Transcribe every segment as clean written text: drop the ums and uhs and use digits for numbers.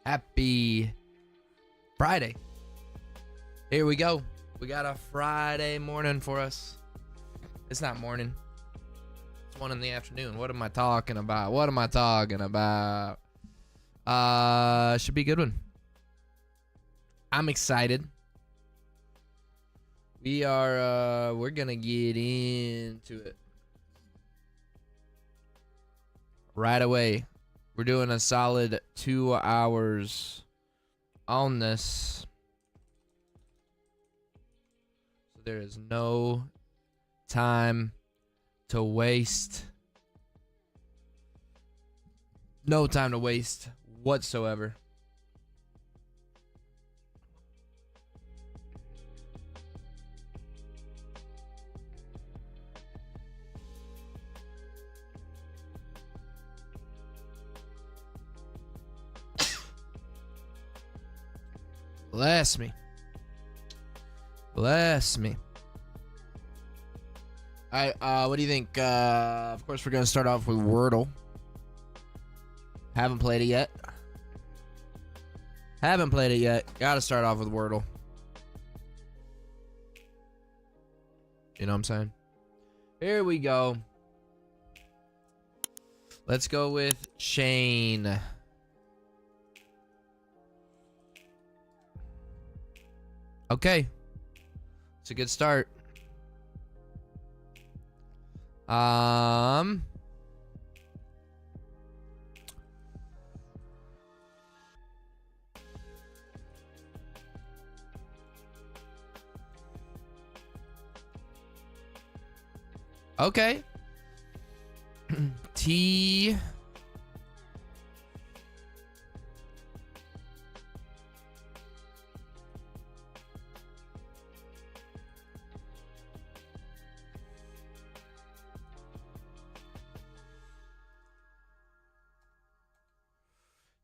Happy Friday. Here we go. We got a Friday morning for us. It's not morning. It's 1 in the afternoon. What am I talking about? Should be a good one. I'm excited. We're gonna get into it right away. We're doing a solid 2 hours on this. So there is no time to waste. No time to waste whatsoever. Bless me. Bless me. Alright, what do you think? Of course, we're going to start off with Wordle. Haven't played it yet. Gotta start off with Wordle. You know what I'm saying? Here we go. Let's go with Shane. Okay. It's a good start. Okay. T.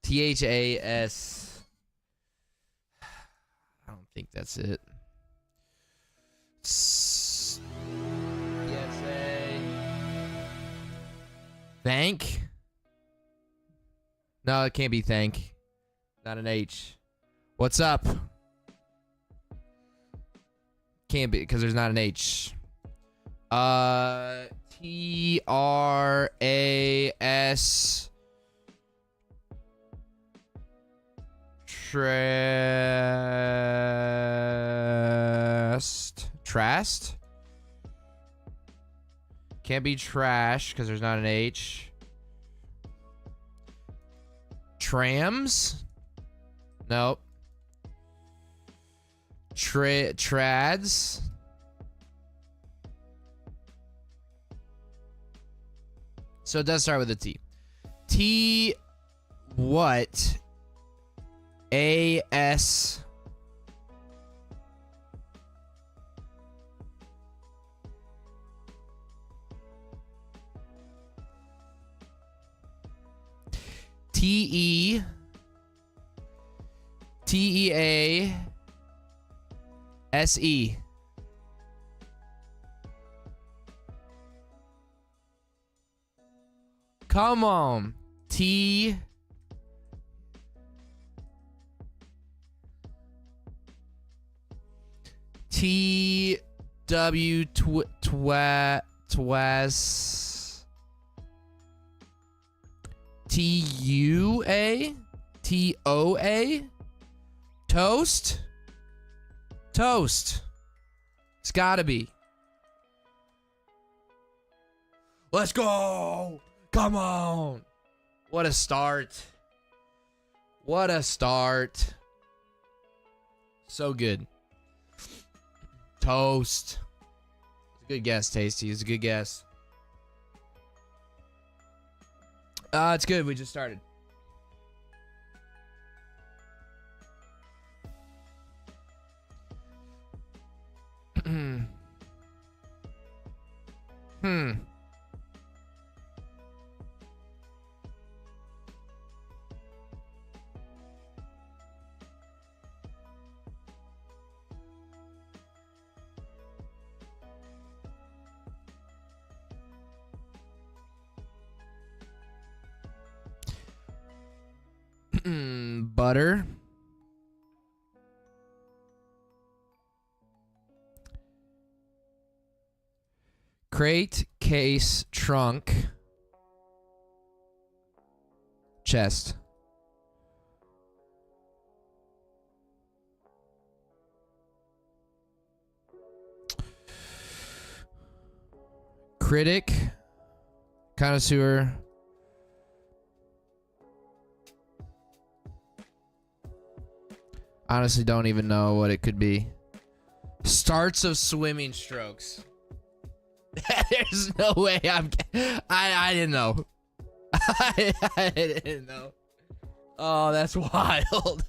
THAS. I don't think that's it. Thank? No, it can't be thank. Not an H. What's up? Can't be because there's not an H. TRAS. Trast? Can't be trash because there's not an H. Trams? Nope. Trads? So it does start with a T. T what? AS TEASE. Come on. TW Twas TUA TOA Toast. It's gotta be. Let's go. Come on. What a start. So good. Toast. It's a good guess, Tasty. It's a good guess. It's good. We just started. butter. Crate, case, trunk, chest. Critic, connoisseur, honestly don't even know what it could be. Starts of swimming strokes. There's no way I didn't know. I didn't know. Oh, that's wild.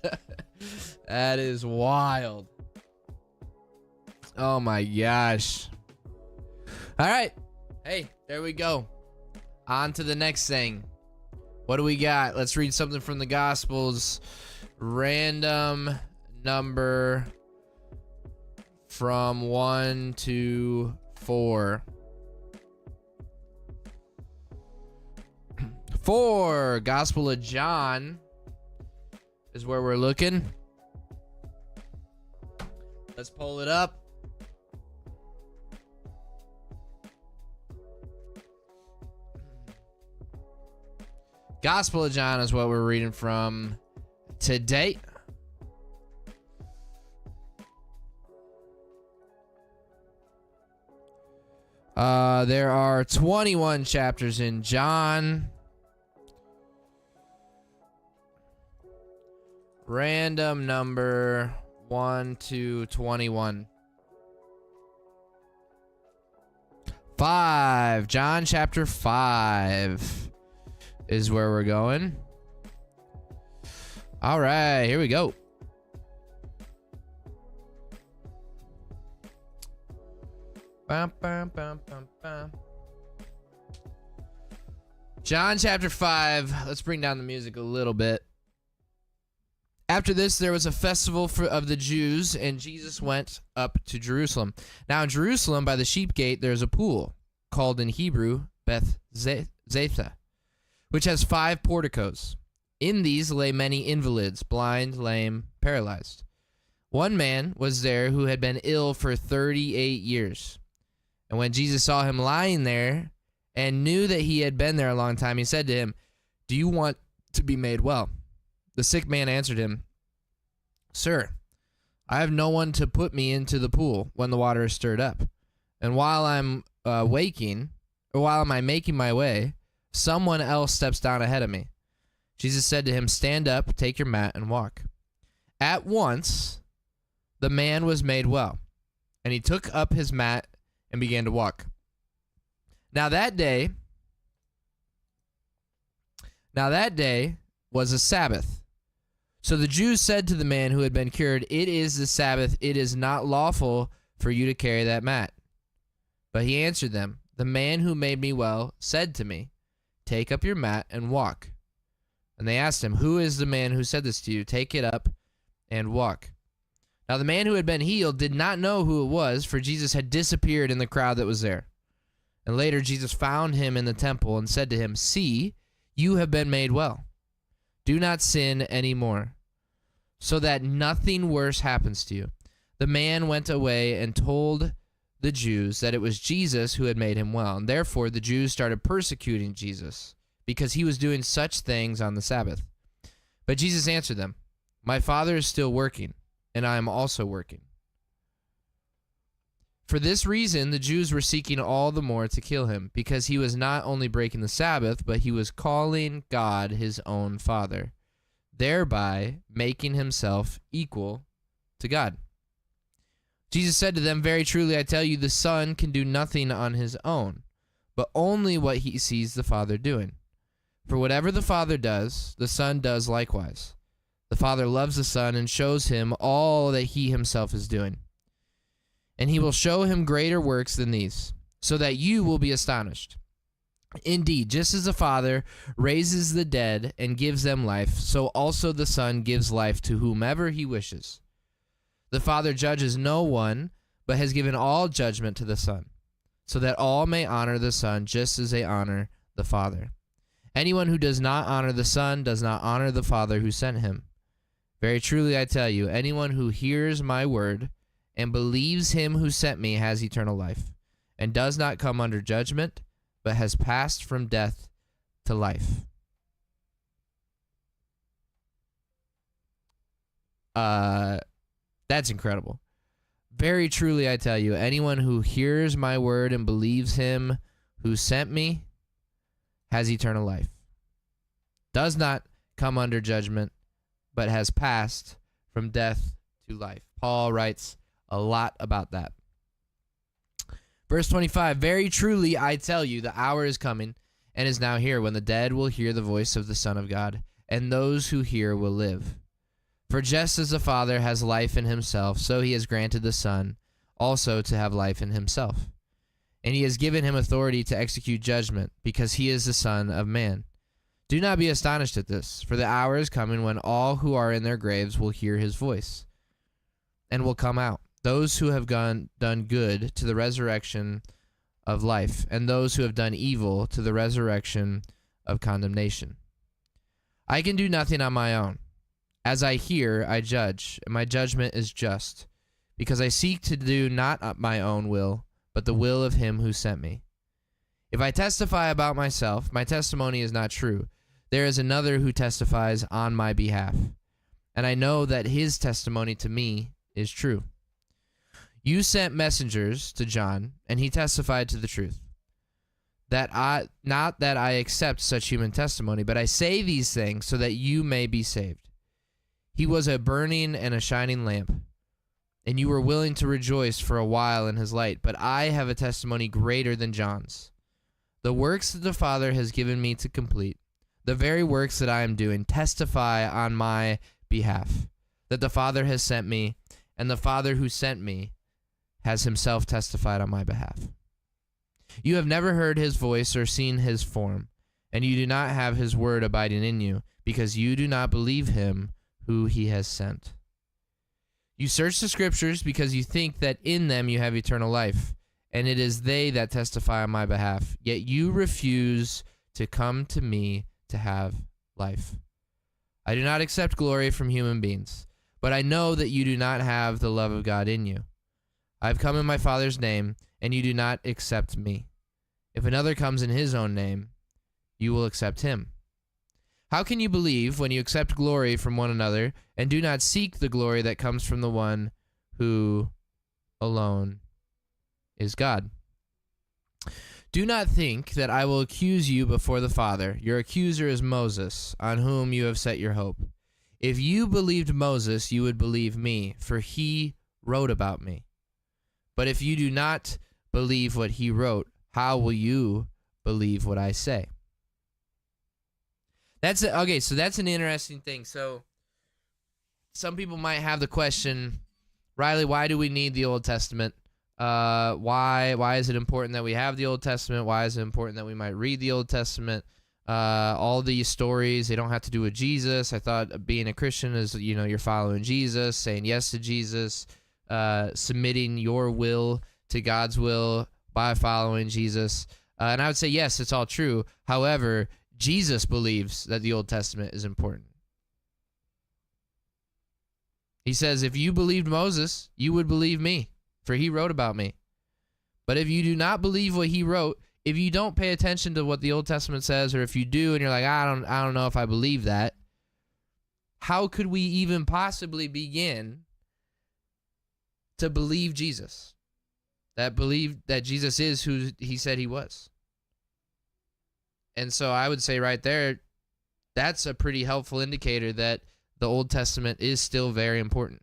That is wild. Oh my gosh. All right. Hey, there we go. On to the next thing. What do we got? Let's read something from the Gospels. Random number from 1 to 4. 4, Gospel of John is where we're looking. Let's pull it up. Gospel of John is what we're reading from today. There are 21 chapters in John. Random number 1 to 21. 5. John chapter 5 is where we're going. All right, here we go. Bum, bum, bum, bum, bum. John chapter 5. Let's bring down the music a little bit. After this, there was a festival of the Jews, and Jesus went up to Jerusalem. Now in Jerusalem, by the sheep gate, there is a pool, called in Hebrew Beth Zethah, which has 5 porticos. In these lay many invalids, blind, lame, paralyzed. One man was there who had been ill for 38 years. And when Jesus saw him lying there and knew that he had been there a long time, he said to him, "Do you want to be made well?" The sick man answered him, "Sir, I have no one to put me into the pool when the water is stirred up. And while I'm making my way, someone else steps down ahead of me." Jesus said to him, "Stand up, take your mat, and walk." At once, the man was made well, and he took up his mat and began to walk. Now that day was a Sabbath. So the Jews said to the man who had been cured, "It is the Sabbath. It is not lawful for you to carry that mat." But he answered them, "The man who made me well said to me, 'Take up your mat and walk.'" And they asked him, "Who is the man who said this to you? Take it up and walk." Now the man who had been healed did not know who it was, for Jesus had disappeared in the crowd that was there. And later Jesus found him in the temple and said to him, "See, you have been made well. Do not sin anymore, so that nothing worse happens to you." The man went away and told the Jews that it was Jesus who had made him well. And therefore the Jews started persecuting Jesus because he was doing such things on the Sabbath. But Jesus answered them, "My Father is still working, and I am also working." For this reason, the Jews were seeking all the more to kill him, because he was not only breaking the Sabbath, but he was calling God his own Father, thereby making himself equal to God. Jesus said to them, "Very truly I tell you, the Son can do nothing on his own, but only what he sees the Father doing. For whatever the Father does, the Son does likewise. The Father loves the Son and shows him all that he himself is doing. And he will show him greater works than these, so that you will be astonished. Indeed, just as the Father raises the dead and gives them life, so also the Son gives life to whomever he wishes. The Father judges no one, but has given all judgment to the Son, so that all may honor the Son just as they honor the Father. Anyone who does not honor the Son does not honor the Father who sent him. Very truly I tell you, anyone who hears my word and believes him who sent me has eternal life, and does not come under judgment, but has passed from death to life. That's incredible. Very truly I tell you, anyone who hears my word and believes him who sent me has eternal life, does not come under judgment, but has passed from death to life. Paul writes a lot about that. Verse 25, very truly I tell you, the hour is coming and is now here when the dead will hear the voice of the Son of God, and those who hear will live. For just as the Father has life in himself, so he has granted the Son also to have life in himself. And he has given him authority to execute judgment, because he is the Son of Man. Do not be astonished at this, for the hour is coming when all who are in their graves will hear his voice, and will come out, those who have done good to the resurrection of life, and those who have done evil to the resurrection of condemnation. I can do nothing on my own. As I hear, I judge, and my judgment is just, because I seek to do not my own will, but the will of him who sent me. If I testify about myself, my testimony is not true. There is another who testifies on my behalf, and I know that his testimony to me is true. You sent messengers to John, and he testified to the truth. Not that I accept such human testimony, but I say these things so that you may be saved. He was a burning and a shining lamp, and you were willing to rejoice for a while in his light, but I have a testimony greater than John's. The works that the Father has given me to complete, the very works that I am doing, testify on my behalf, that the Father has sent me, and the Father who sent me has himself testified on my behalf. You have never heard his voice or seen his form, and you do not have his word abiding in you, because you do not believe him who he has sent. You search the scriptures because you think that in them you have eternal life, and it is they that testify on my behalf. Yet you refuse to come to me to have life. I do not accept glory from human beings, but I know that you do not have the love of God in you. I have come in my Father's name, and you do not accept me. If another comes in his own name, you will accept him. How can you believe when you accept glory from one another and do not seek the glory that comes from the one who alone is God? Do not think that I will accuse you before the Father. Your accuser is Moses, on whom you have set your hope. If you believed Moses, you would believe me, for he wrote about me. But if you do not believe what he wrote, how will you believe what I say? Okay, so that's an interesting thing. So some people might have the question, Riley, why do we need the Old Testament? Why is it important that we have the Old Testament? Why is it important that we might read the Old Testament? All these stories, they don't have to do with Jesus. I thought being a Christian is, you're following Jesus, saying yes to Jesus, submitting your will to God's will by following Jesus. And I would say, yes, it's all true. However, Jesus believes that the Old Testament is important. He says, if you believed Moses, you would believe me, for he wrote about me. But if you do not believe what he wrote, if you don't pay attention to what the Old Testament says, or if you do and you're like, I don't know if I believe that, how could we even possibly begin to believe Jesus? Believe that Jesus is who he said he was. And so I would say right there, that's a pretty helpful indicator that the Old Testament is still very important.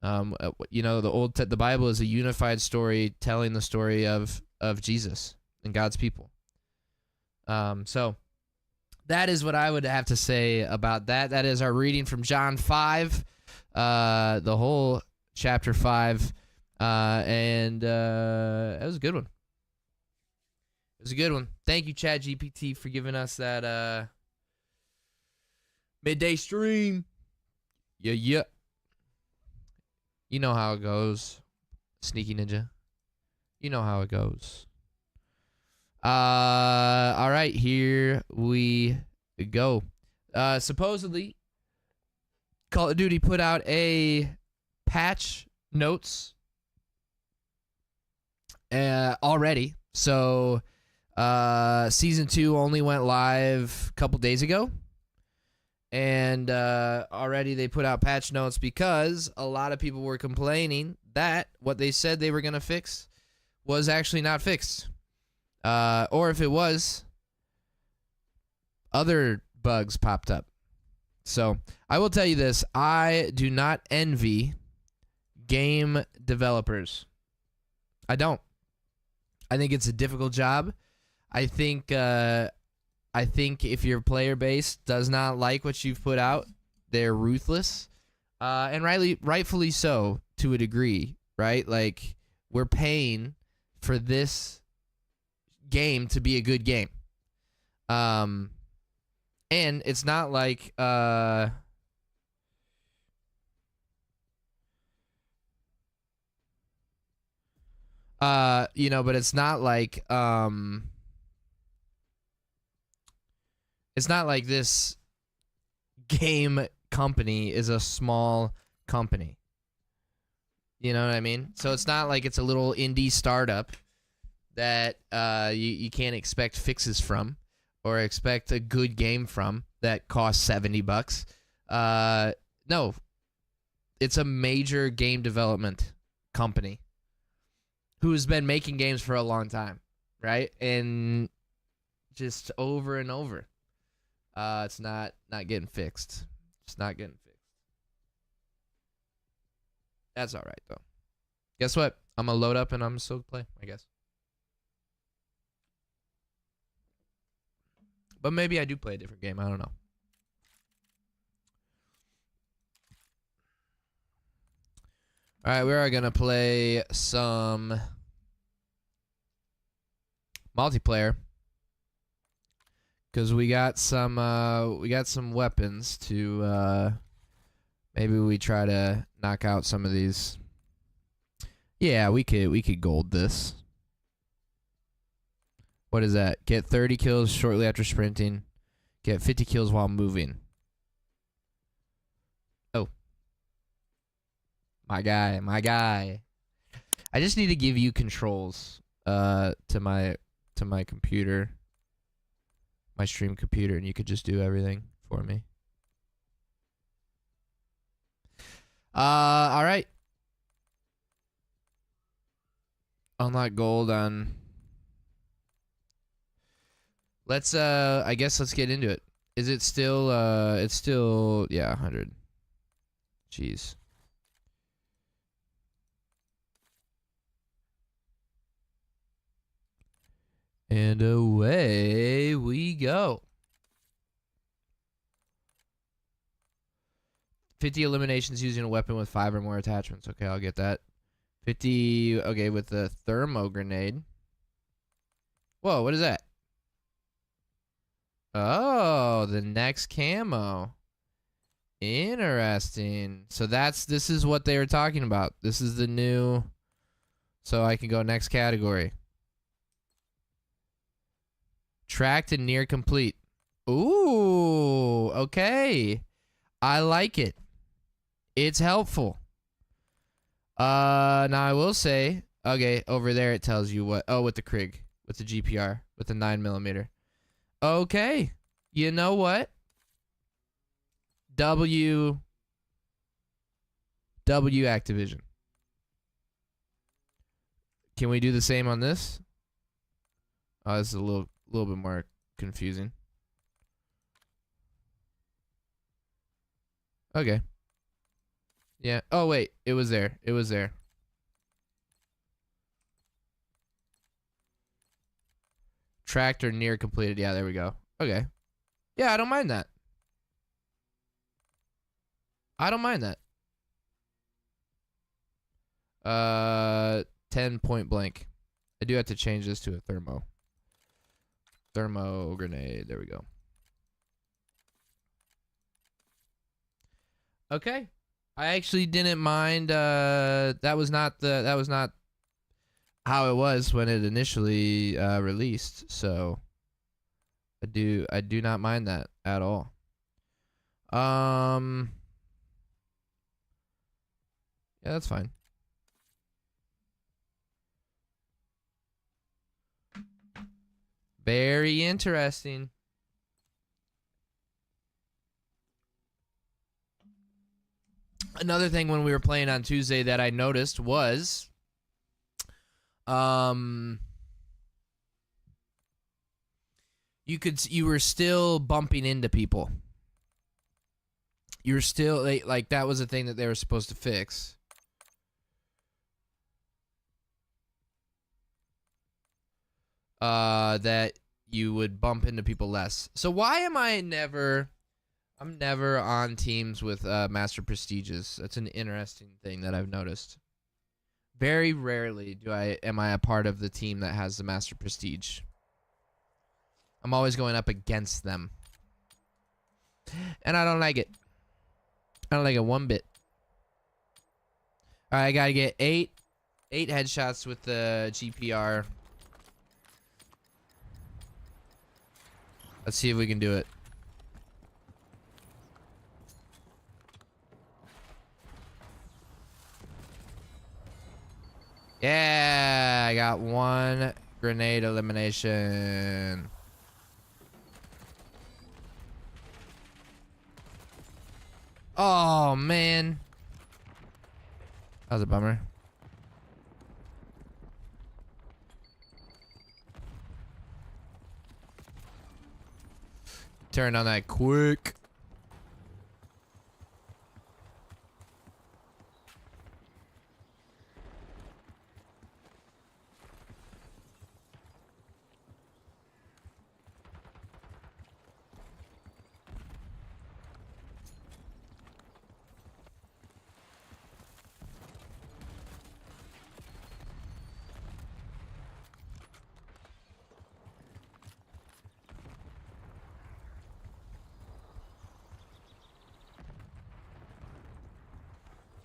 The Bible is a unified story telling the story of Jesus and God's people. So that is what I would have to say about that. That is our reading from John 5, the whole chapter 5, and it was a good one. It was a good one. Thank you, ChatGPT, for giving us that midday stream. Yeah. You know how it goes, Sneaky Ninja. You know how it goes. All right, here we go. Supposedly, Call of Duty put out a patch notes already. So season 2 only went live a couple days ago. And already they put out patch notes because a lot of people were complaining that what they said they were going to fix was actually not fixed. Or if it was, other bugs popped up. So I will tell you this. I do not envy game developers. I don't. I think it's a difficult job. I think if your player base does not like what you've put out, they're ruthless. And rightfully so to a degree, right? Like, we're paying for this game to be a good game. And it's not like but it's not like it's not like this game company is a small company. You know what I mean? So it's not like it's a little indie startup that you can't expect fixes from or expect a good game from that costs $70. No. It's a major game development company who's been making games for a long time, right? And just over and over. It's not getting fixed. It's not getting fixed. That's all right, though. Guess what? I'm going to load up and I'm going to still play, I guess. But maybe I do play a different game. I don't know. All right, we are going to play some multiplayer. Because we got some weapons to maybe we try to knock out some of these. Yeah, we could gold this. What is that? Get 30 kills shortly after sprinting. Get 50 kills while moving. Oh. My guy. I just need to give you controls to my computer. My stream computer, and you could just do everything for me. All right. Unlock gold on. I guess let's get into it. Is it still, it's still, yeah, 100. Jeez. And away we go. 50 eliminations using a weapon with 5 or more attachments. Okay, I'll get that. 50, okay, with the thermo grenade. Whoa, what is that? Oh, the next camo. Interesting. So this is what they were talking about. This is the new, so I can go next category. Tracked and near complete. Ooh, okay. I like it. It's helpful. Now I will say, okay, over there it tells you what. Oh, with the Krig, with the GPR, with the 9mm. Okay, you know what? W Activision. Can we do the same on this? Oh, this is a little bit more confusing. Okay. Yeah. Oh, wait. It was there. It was there. Tracked or near completed. Yeah, there we go. Okay. Yeah, I don't mind that. I don't mind that. 10 point blank. I do have to change this to a thermo. Thermo grenade. There we go. Okay. I actually didn't mind. That was not how it was when it initially released. So I do not mind that at all. Yeah, that's fine. Very interesting. Another thing when we were playing on Tuesday that I noticed was you were still bumping into people. You were still like that was a thing that they were supposed to fix. That you would bump into people less. So why am I never I'm never on teams with Master Prestiges. That's an interesting thing that I've noticed. Very rarely am I a part of the team that has the Master Prestige. I'm always going up against them. And I don't like it. I don't like it one bit. Alright, I gotta get 8 headshots with the GPR. Let's see if we can do it. Yeah, I got 1 grenade elimination. Oh, man. That was a bummer. Turn on that quick.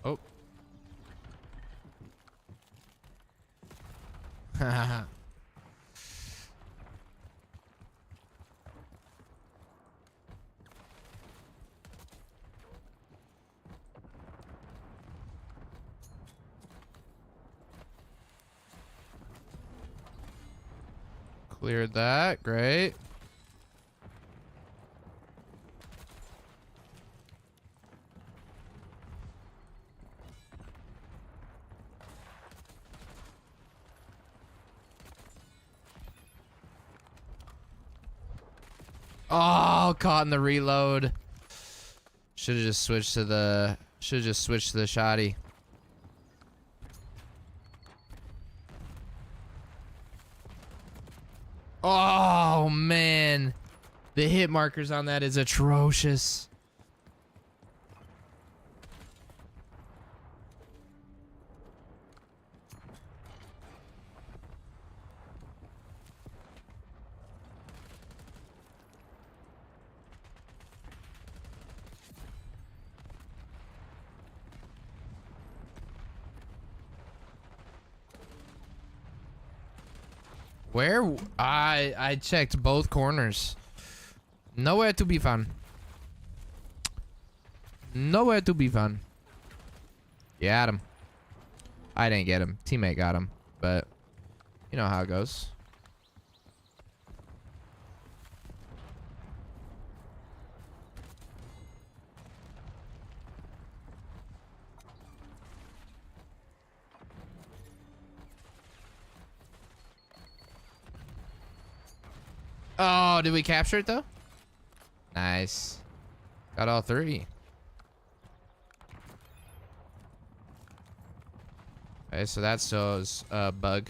Oh. Cleared that. Great. Oh, caught in the reload. Should have just switched to the shoddy. Oh man. The hit markers on that is atrocious. Where? I checked both corners. Nowhere to be found. Nowhere to be found. Got him. I didn't get him. Teammate got him. But you know how it goes. Oh, did we capture it though? Nice. Got all 3. Okay, so that still is a bug.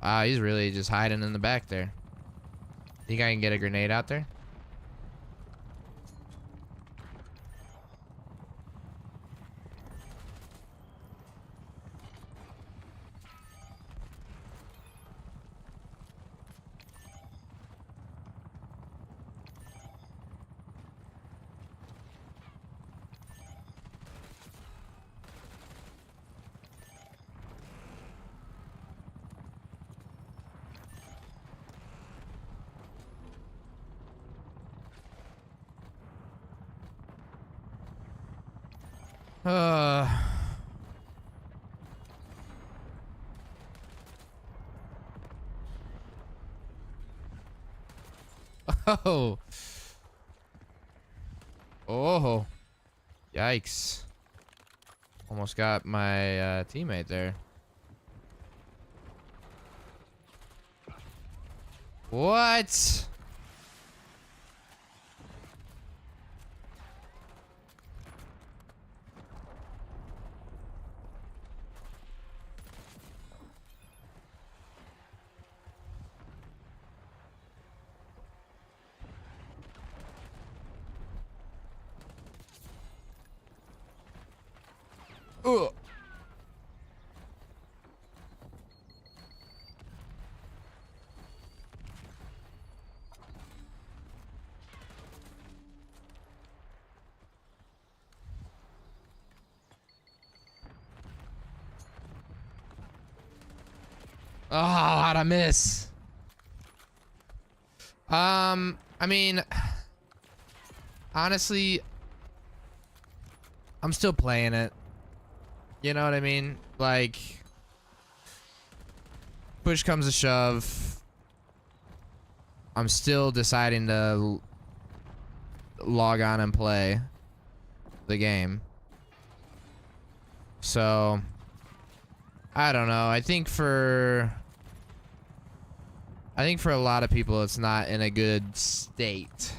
Wow, he's really just hiding in the back there. Think I can get a grenade out there? Uh. Oh. Oh. Yikes. Almost got my teammate there. What? Ugh. Oh, how'd I miss? I mean, honestly, I'm still playing it. You know what I mean? Like, push comes to shove, I'm still deciding to log on and play the game. So, I don't know. I think for a lot of people, it's not in a good state.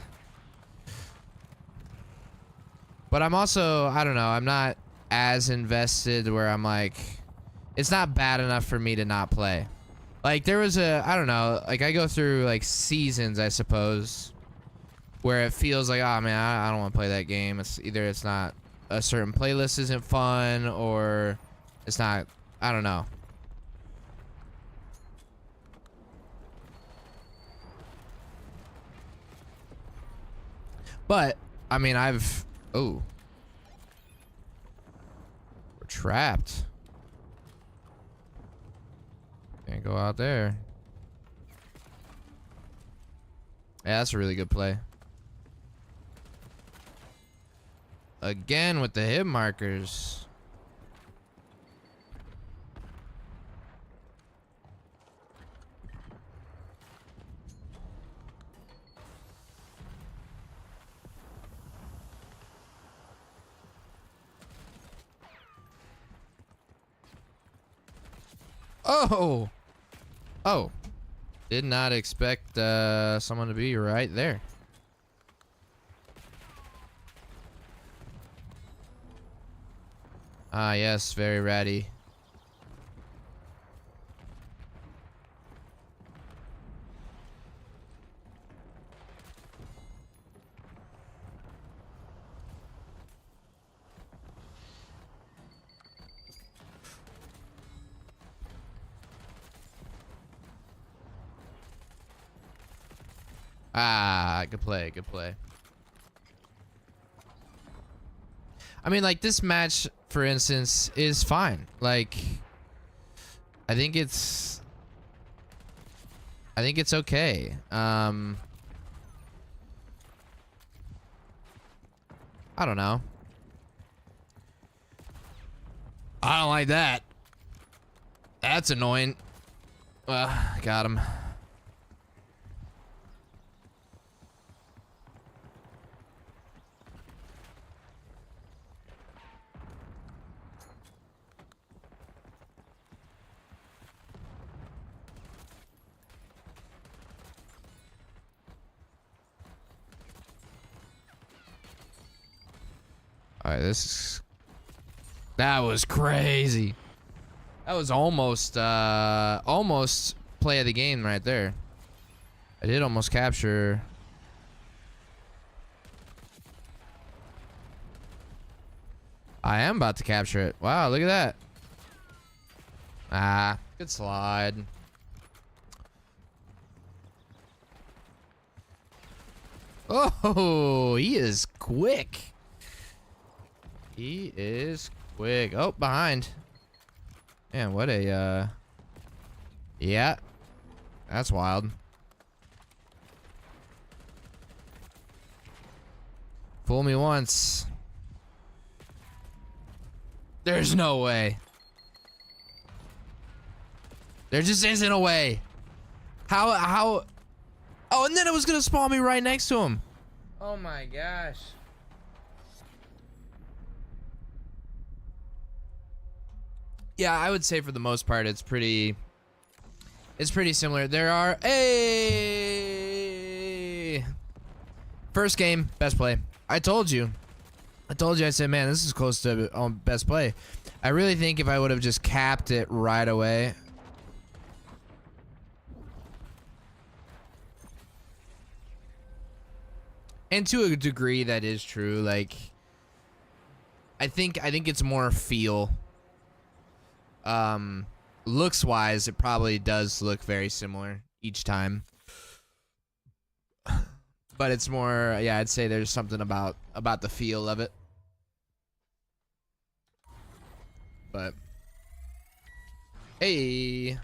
But I'm also, I don't know, I'm not as invested where I'm like, it's not bad enough for me to not play. Like, there was I don't know, like, I go through, like, seasons, I suppose, where it feels like, oh, man, I don't want to play that game. It's either it's not, a certain playlist isn't fun, or it's not, I don't know. But, I mean, oh. We're trapped. Can't go out there. Yeah, that's a really good play. Again with the hit markers. Oh! Oh. Did not expect someone to be right there. Ah, yes, very ratty. Ah, good play, good play. I mean, like, this match, for instance, is fine. Like, I think it's okay. I don't know. I don't like that. That's annoying. Got him. Alright, that was crazy. That was almost play of the game right there. I did almost capture. I am about to capture it. Wow, look at that. Ah, good slide. Oh, he is quick. He is quick. Oh, behind. Man, what a, yeah. That's wild. Fool me once. There's no way. There just isn't a way. How? Oh, and then it was gonna spawn me right next to him. Oh my gosh. Yeah, I would say for the most part it's pretty similar. There are first game, best play. I told you, I said, man, this is close to best play. I really think if I would have just capped it right away. And to a degree that is true. Like, I think it's more feel. Looks wise, it probably does look very similar each time. But it's more, yeah, I'd say there's something about the feel of it. But hey.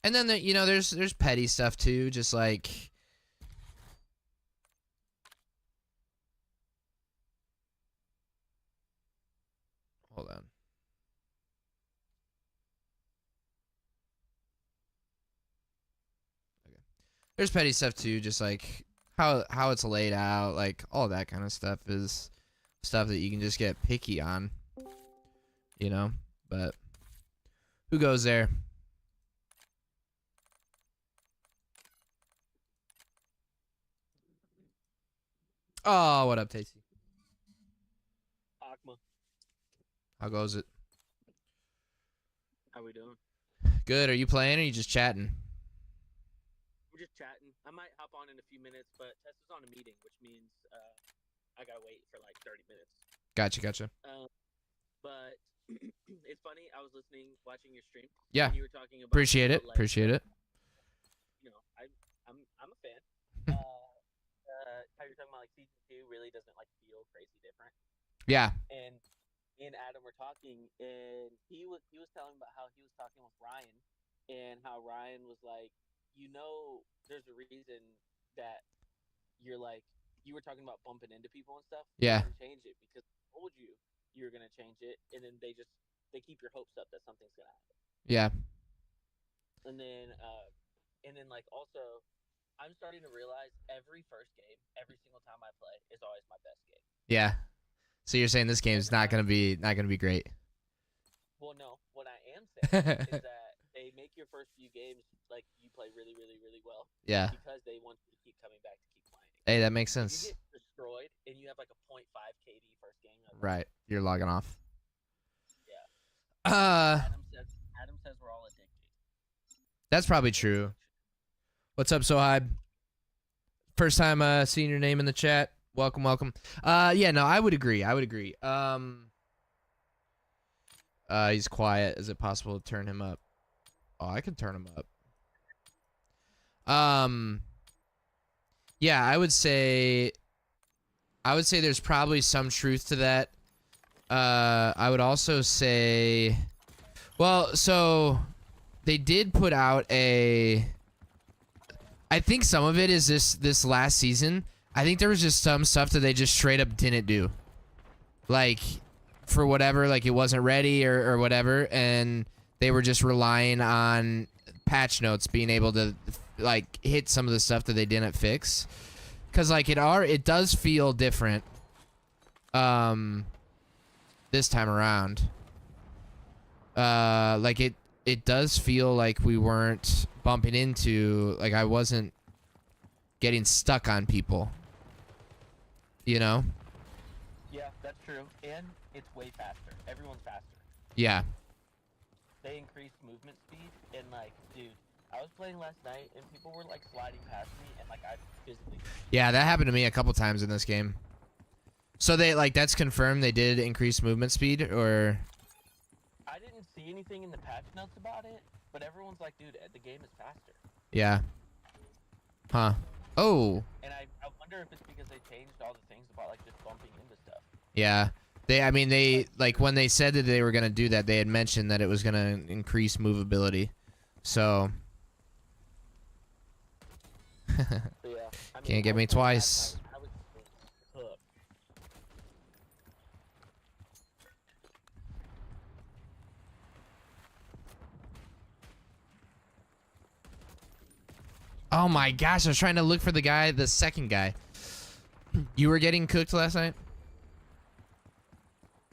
And then you know, there's petty stuff too, just like hold on. Okay. There's petty stuff too, just like how it's laid out, like all that kind of stuff is stuff that you can just get picky on, you know, but who goes there? Oh, what up, Tasty? Akma. How goes it? How we doing? Good. Are you playing or are you just chatting? We're just chatting. I might hop on in a few minutes, but Tessa's on a meeting, which means I gotta wait for like 30 minutes. Gotcha. But it's funny. I was watching your stream. Yeah. And you were talking about Appreciate it. like, Appreciate it. You know, I'm a fan. How you're talking about like season 2 really doesn't like feel crazy different. Yeah. And me and Adam were talking, and he was telling about how he was talking with Ryan, and how Ryan was like, you know, there's a reason that you're like, you were talking about bumping into people and stuff. Yeah. You didn't change it because I told you were gonna change it, and then they keep your hopes up that something's gonna happen. Yeah. And then like also, I'm starting to realize every first game, every single time I play, is always my best game. Yeah. So you're saying this game is not gonna be great? Well, no. What I am saying is that they make your first few games like you play really, really, really well. Yeah. Because they want you to keep coming back to keep playing. Hey, that makes If sense. you get destroyed and you have like a 0.5 KD first game. Right. You're logging off. Yeah. Adam says we're all addicted. That's probably true. What's up, Sohaib? First time seeing your name in the chat. Welcome. Yeah, no, I would agree. He's quiet. Is it possible to turn him up? Oh, I can turn him up. Yeah, I would say there's probably some truth to that. I would also say, well, so they did put out I think some of it is this last season. I think there was just some stuff that they just straight up didn't do. Like, for whatever, like it wasn't ready or whatever, and they were just relying on patch notes being able to like hit some of the stuff that they didn't fix. Cause like it does feel different this time around. Like it does feel like we weren't bumping into, like I wasn't getting stuck on people. You know? Yeah, that's true. And it's way faster. Everyone's faster. Yeah. They increased movement speed, and like, dude, I was playing last night and people were like sliding past me, and like I physically. Yeah, that happened to me a couple times in this game. So they like, that's confirmed they did increase movement speed, or? I didn't see anything in the patch notes about it, but everyone's like, dude, the game is faster. Yeah. Huh. Oh. And I wonder if it's because they changed all the things about like just bumping into stuff. Yeah. They like when they said that they were gonna do that, they had mentioned that it was gonna increase movability. So. So yeah. I mean, Can't get me twice. I was hooked. Oh my gosh, I was trying to look for the guy, the second guy. You were getting cooked last night?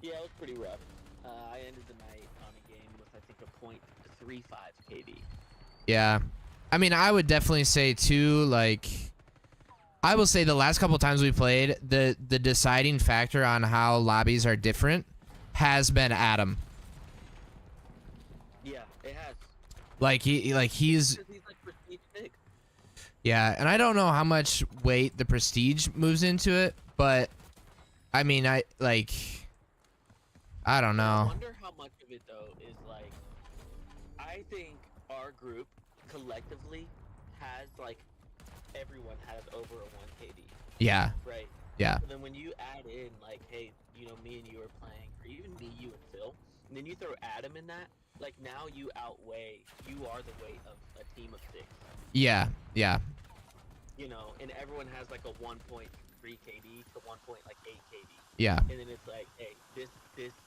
Yeah, it was pretty rough. I ended the night on a game with, I think, a .35 KD. Yeah. I mean, I would definitely say too, like, I will say the last couple times we played, the deciding factor on how lobbies are different has been Adam. Yeah, it has. Like he's Because he's like prestige 6. yeah, and I don't know how much weight the prestige moves into it, but I mean, I don't I know. wonder how much of it though is like, I think our group collectively has like, everyone has over a 1 KD, Yeah. right? Yeah. So then when you add in like, hey, you know, me and you are playing, or even me, you and Phil, and then you throw Adam in that, like now you are the weight of a team of 6. Yeah. Yeah. You know, and everyone has like a 1.3 KD to 1.8 KD. Yeah. And then it's like, hey, this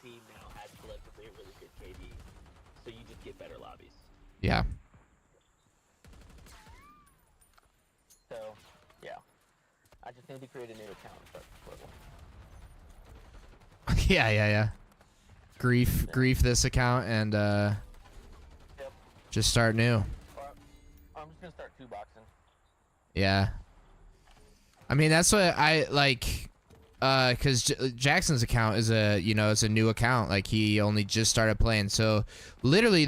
team now has collectively a really good KD, so you just get better lobbies. Yeah. So, yeah, I just need to create a new account and start the Yeah, yeah, yeah. Grief this account and Yep. just start new. Or I'm just gonna start 2-boxing. Yeah. I mean, that's what I like, cause Jackson's account is it's a new account. Like he only just started playing. So literally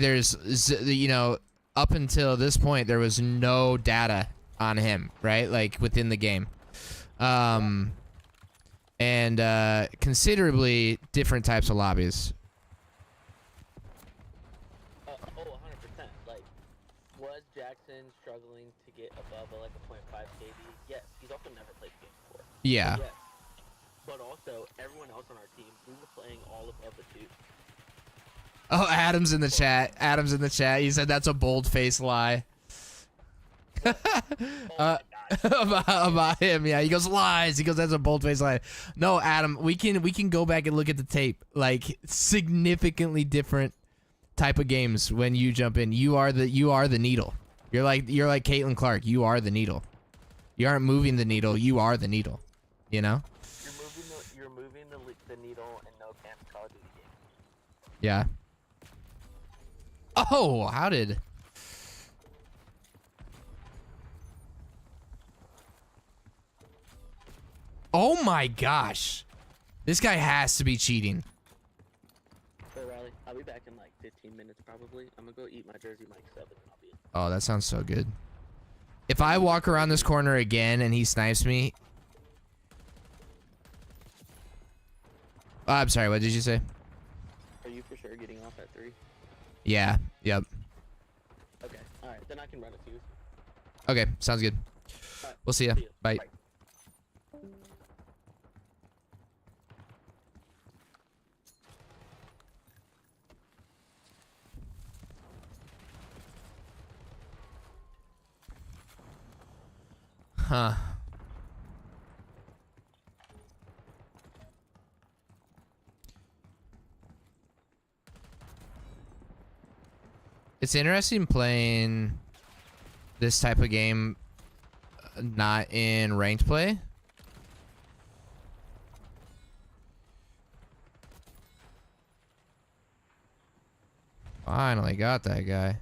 up until this point, there was no data on him, right? Like within the game. And considerably different types of lobbies. 100%. Like, was Jackson struggling to get above a 0.5 KD? Yes. He's also never played the game before. Yeah. Yes. But also, everyone else on our team, we were playing all above the 2. Oh, Adam's in the chat. Adam's in the chat. He said that's a bold-faced lie. Oh my God. about him, yeah. He goes lies. He goes that's a bold-faced lie. No, Adam, we can go back and look at the tape. Like significantly different type of games when you jump in. You are the needle. You're like Caitlin Clark. You are the needle. You aren't moving the needle. You are the needle. You know? You're moving the needle in no camp Call of Duty game. Yeah. Oh, how did? Oh my gosh. This guy has to be cheating. So Riley, I'll be back in like 15 minutes probably. I'm gonna go eat my Jersey Mike 7 and I'll be in. Oh, that sounds so good. If I walk around this corner again and he snipes me. I'm sorry, what did you say? Are you for sure getting off at 3? Yeah, yep. Okay, alright, then I can run it to you. Okay, sounds good. All right, We'll see ya. see ya. Bye. Bye. Huh. It's interesting playing this type of game not in ranked play. Finally got that guy.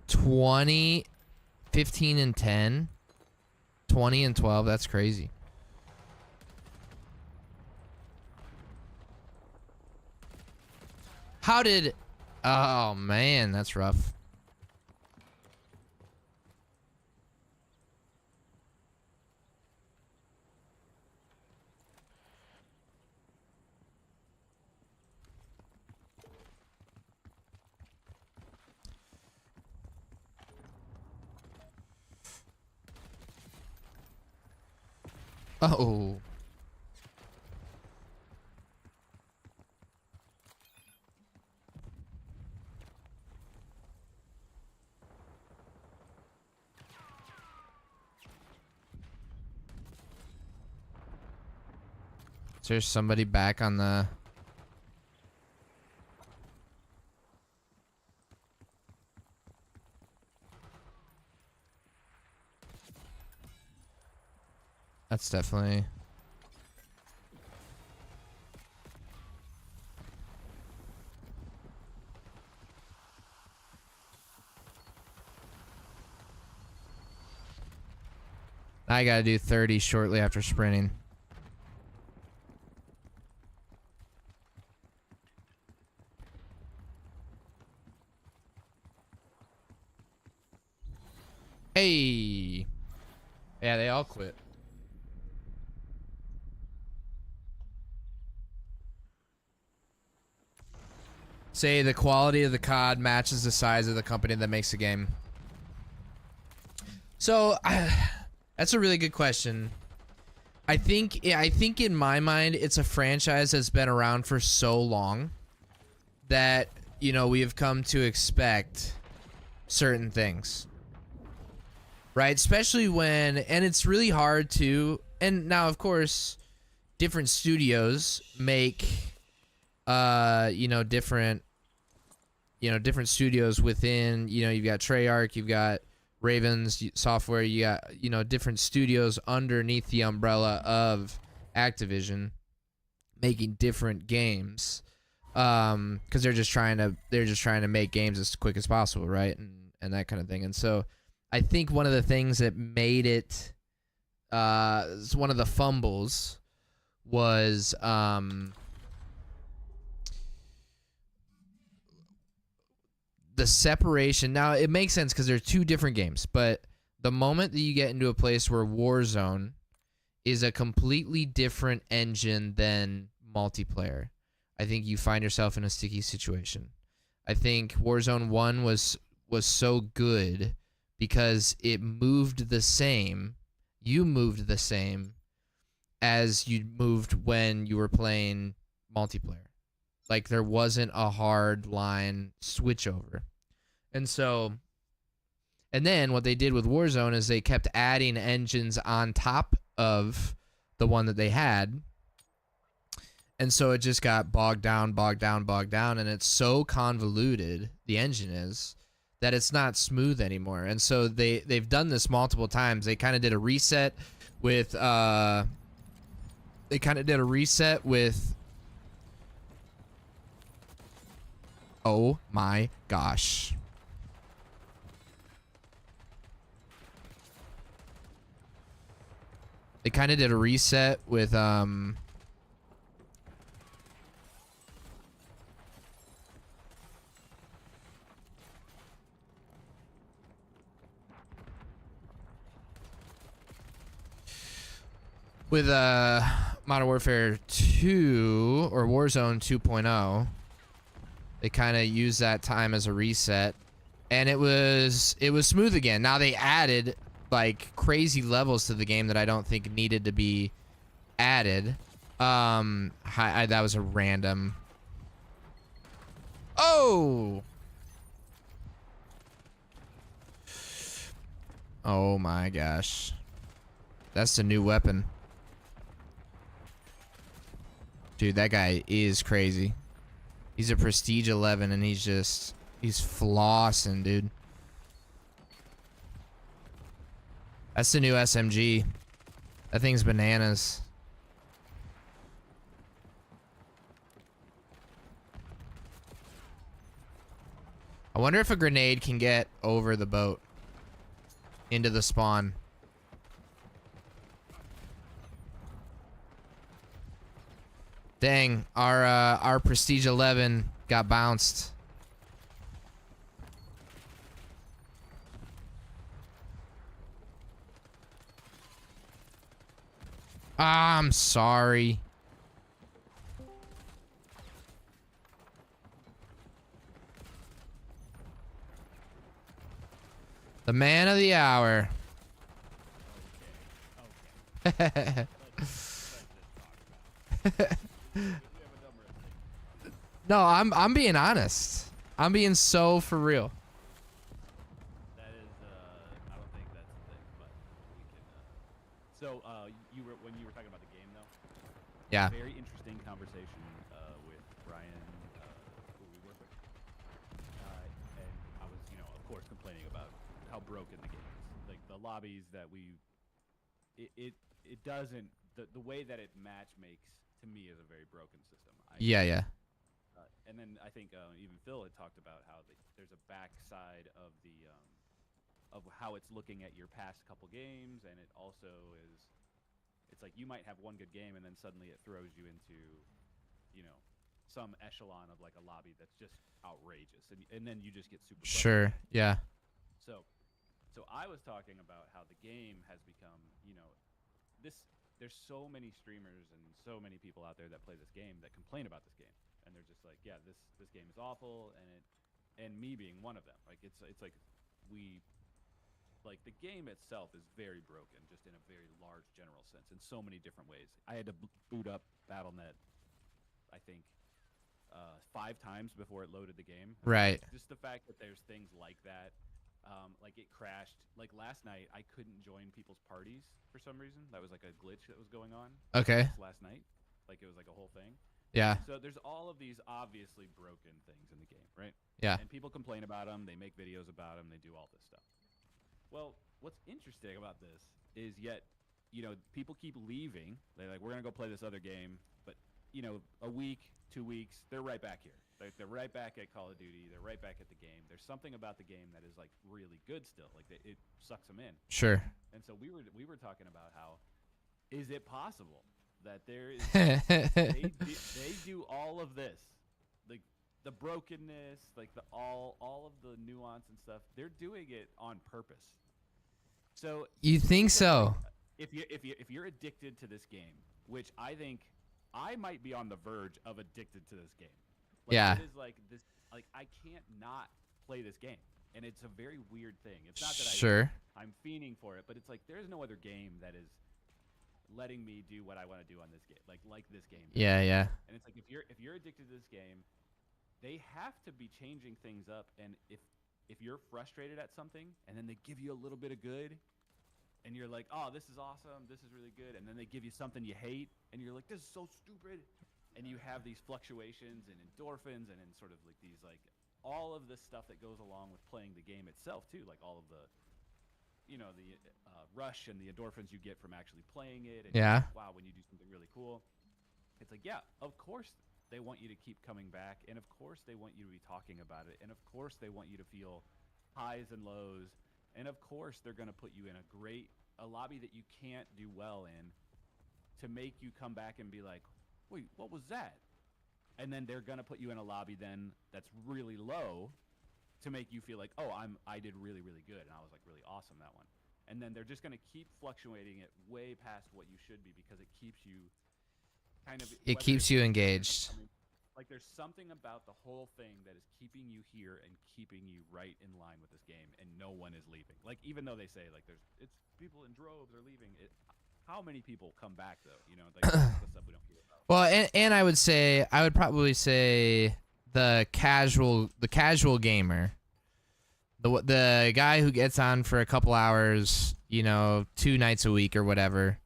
$20, 15 and 10, 20 and 12. That's crazy. How did? Oh man, that's rough. Oh. Is there somebody back on the... That's definitely. I gotta do 30 shortly after sprinting. Hey. Yeah, they all quit. Say the quality of the COD matches the size of the company that makes the game. So, that's a really good question. I think in my mind, it's a franchise that's been around for so long that, you know, we have come to expect certain things. Right? Especially when, and it's really hard to, and now of course, different studios make, you know, different studios within, you know, you've got Treyarch, you've got Ravens Software, you got, you know, different studios underneath the umbrella of Activision making different games, because they're just trying to make games as quick as possible, right? And that kind of thing. And so I think one of the things that made it, one of the fumbles was, the separation. Now it makes sense because they're two different games, but the moment that you get into a place where Warzone is a completely different engine than multiplayer, I think you find yourself in a sticky situation. I think Warzone 1 was so good because it moved the same. You moved the same as you moved when you were playing multiplayer. Like, there wasn't a hard line switch over. And so, and then what they did with Warzone is they kept adding engines on top of the one that they had. And so it just got bogged down. And it's so convoluted, the engine is, that it's not smooth anymore. And so they've done this multiple times. They kind of did a reset with, oh my gosh. They kind of did a reset with, Modern Warfare 2 or Warzone 2.0. They kind of used that time as a reset, and it was smooth again. Now they added like crazy levels to the game that I don't think needed to be added. That was a random. Oh. Oh my gosh. That's the new weapon. Dude, that guy is crazy. He's a Prestige 11 and he's flossing, dude. That's the new SMG. That thing's bananas. I wonder if a grenade can get over the boat into the spawn. Dang, our Prestige 11 got bounced. Ah, I'm sorry. The man of the hour. Okay. No, I'm being honest. I'm being so for real. That is, I don't think that's the thing, but we can. So, when you were talking about the game, though. Yeah. Very interesting conversation with Brian, who we work with, and I was, of course, complaining about how broken the game is. Like the lobbies that it doesn't the way that it match makes to me is a very broken system. Yeah. And then I think even Phil had talked about how there's a backside of of how it's looking at your past couple games, and it also is. It's like you might have one good game, and then suddenly it throws you into, some echelon of like a lobby that's just outrageous, and then you just get super. Sure. Yeah. So I was talking about how the game has become, there's so many streamers and so many people out there that play this game that complain about this game, and they're just like, yeah, this game is awful, and me being one of them. Like it's like the game itself is very broken, just in a very large general sense, in so many different ways. I had to boot up Battle.net, I think, 5 times before it loaded the game. Right. Just the fact that there's things like that. Like it crashed. Like last night, I couldn't join people's parties for some reason. That was like a glitch that was going on. Okay. Last night, like it was like a whole thing. Yeah. So there's all of these obviously broken things in the game, right? Yeah. And people complain about them. They make videos about them. They do all this stuff. Well, what's interesting about this is yet, people keep leaving. They're like, we're gonna go play this other game, but a week, 2 weeks, they're right back here. They're right back at Call of Duty. They're right back at the game. There's something about the game that is like really good still. Like it sucks them in. Sure. And so we were talking about how is it possible that there is they do all of this, like the brokenness, like all of the nuance and stuff. They're doing it on purpose. So You think so? if you're addicted to this game, which I think I might be on the verge of addicted to this game. Like, Yeah. It is like this. Like I can't not play this game, and it's a very weird thing. It's not that Sure. I'm fiending for it, but it's like there's no other game that is letting me do what I want to do on this game, like this game. Yeah. And it's like if you're addicted to this game, they have to be changing things up. And if you're frustrated at something, and then they give you a little bit of good, and you're like, oh, this is awesome, this is really good, and then they give you something you hate, and you're like, this is so stupid, and you have these fluctuations and endorphins and sort of like these like all of this stuff that goes along with playing the game itself too, like all of the the rush and the endorphins you get from actually playing it. And Yeah. wow, when you do something really cool, it's like, yeah, of course they want you to keep coming back, and of course they want you to be talking about it, and of course they want you to feel highs and lows, and of course they're going to put you in a lobby that you can't do well in to make you come back and be like, wait, what was that? And then they're going to put you in a lobby then that's really low to make you feel like, oh, I did really, really good, and I was like really awesome that one. And then they're just going to keep fluctuating it way past what you should be, because it keeps you kind of... It keeps you engaged. Like there's something about the whole thing that is keeping you here and keeping you right in line with this game, and no one is leaving. Like even though they say like it's people in droves are leaving, how many people come back though? Like that's the stuff we don't hear about. Well, and I would probably say the casual gamer, the guy who gets on for a couple hours, 2 nights a week or whatever,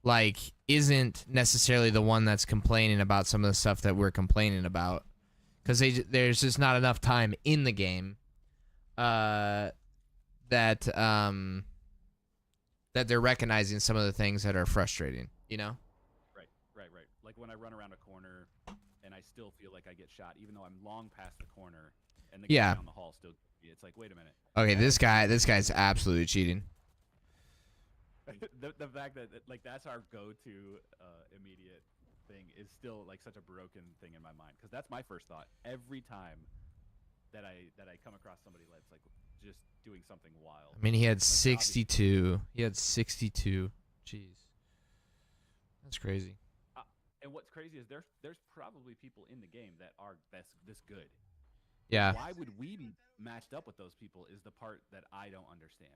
like isn't necessarily the one that's complaining about some of the stuff that we're complaining about, because there's just not enough time in the game that they're recognizing some of the things that are frustrating, Right. Like when I run around a corner and I still feel like I get shot, even though I'm long past the corner, and the guy down the hall still. It's like, wait a minute. Okay, this guy's absolutely cheating. the fact that like that's our go-to immediate thing is still like such a broken thing in my mind, because that's my first thought every time that I come across somebody that's like just doing something wild. I mean, he had 62. He had 62. Jeez, that's crazy. And what's crazy is there's probably people in the game that are this good. Yeah. Why would we be matched up with those people is the part that I don't understand.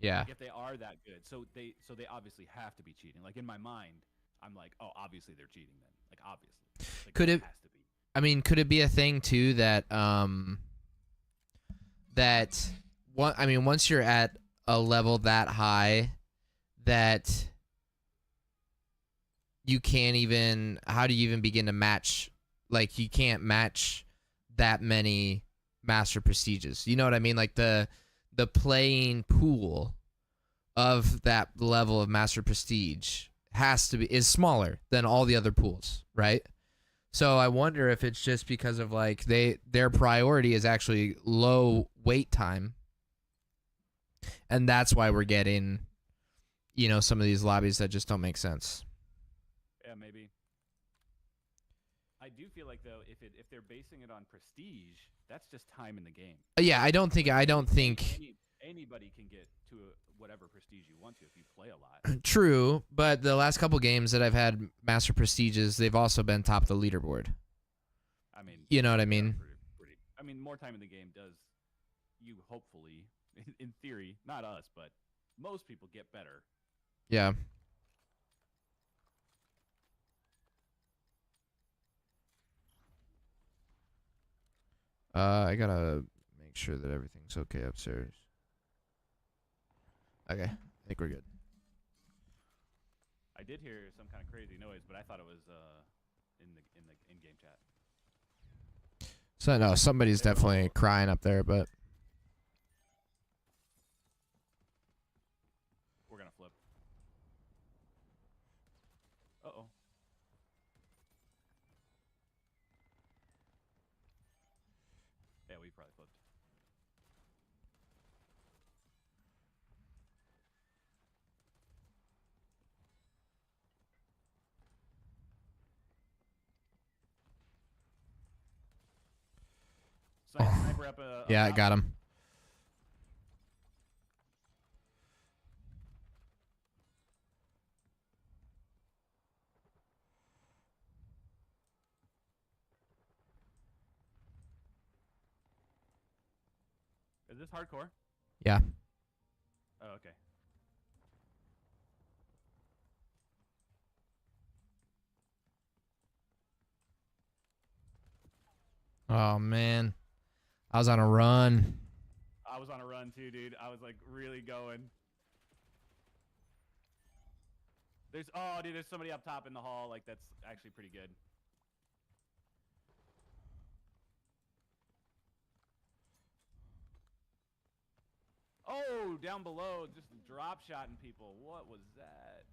Yeah. Like if they are that good, so they obviously have to be cheating. Like in my mind, I'm like, oh, obviously they're cheating then. Like obviously. Like, could it has to be. I mean, could it be a thing too that once you're at a level that high, that you can't even, how do you even begin to match? Like you can't match that many master prestiges. You know what I mean? Like the playing pool of that level of Master Prestige is smaller than all the other pools, right? So I wonder if it's just because of like their priority is actually low wait time, and that's why we're getting, you know, some of these lobbies that just don't make sense. Yeah, maybe. I do feel like though, if they're basing it on prestige, that's just time in the game. Yeah, I don't think Anybody can get to whatever prestige you want to if you play a lot. True, but the last couple games that I've had Master Prestiges, they've also been top of the leaderboard. I mean, you know what I mean? Pretty. I mean, more time in the game does you hopefully, in theory, not us, but most people get better. Yeah. I gotta make sure that everything's okay upstairs. Okay, I think we're good. I did hear some kind of crazy noise, but I thought it was in the in-game chat. So no, somebody's definitely crying up there, but we're gonna flip. Uh-oh. Yeah, we probably flipped. Sniper up, yeah, I got him. Is this hardcore? Yeah. Oh, okay. Oh man, I was on a run. I was on a run too, dude. I was like really going. There's somebody up top in the hall. Like that's actually pretty good. Oh, down below, just drop shotting people. What was that?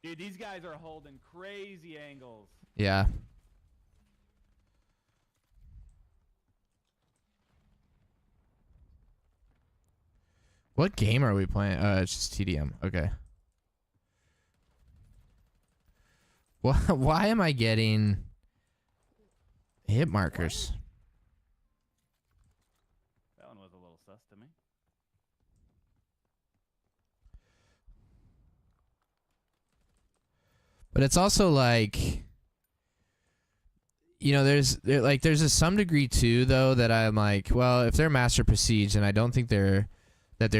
Dude, these guys are holding crazy angles. Yeah. What game are we playing? It's just TDM. Okay. Why am I getting hit markers? That one was a little sus to me. But it's also like, you know, there's a some degree too though that I'm like, well, if they're Master Prestige, and I don't think they're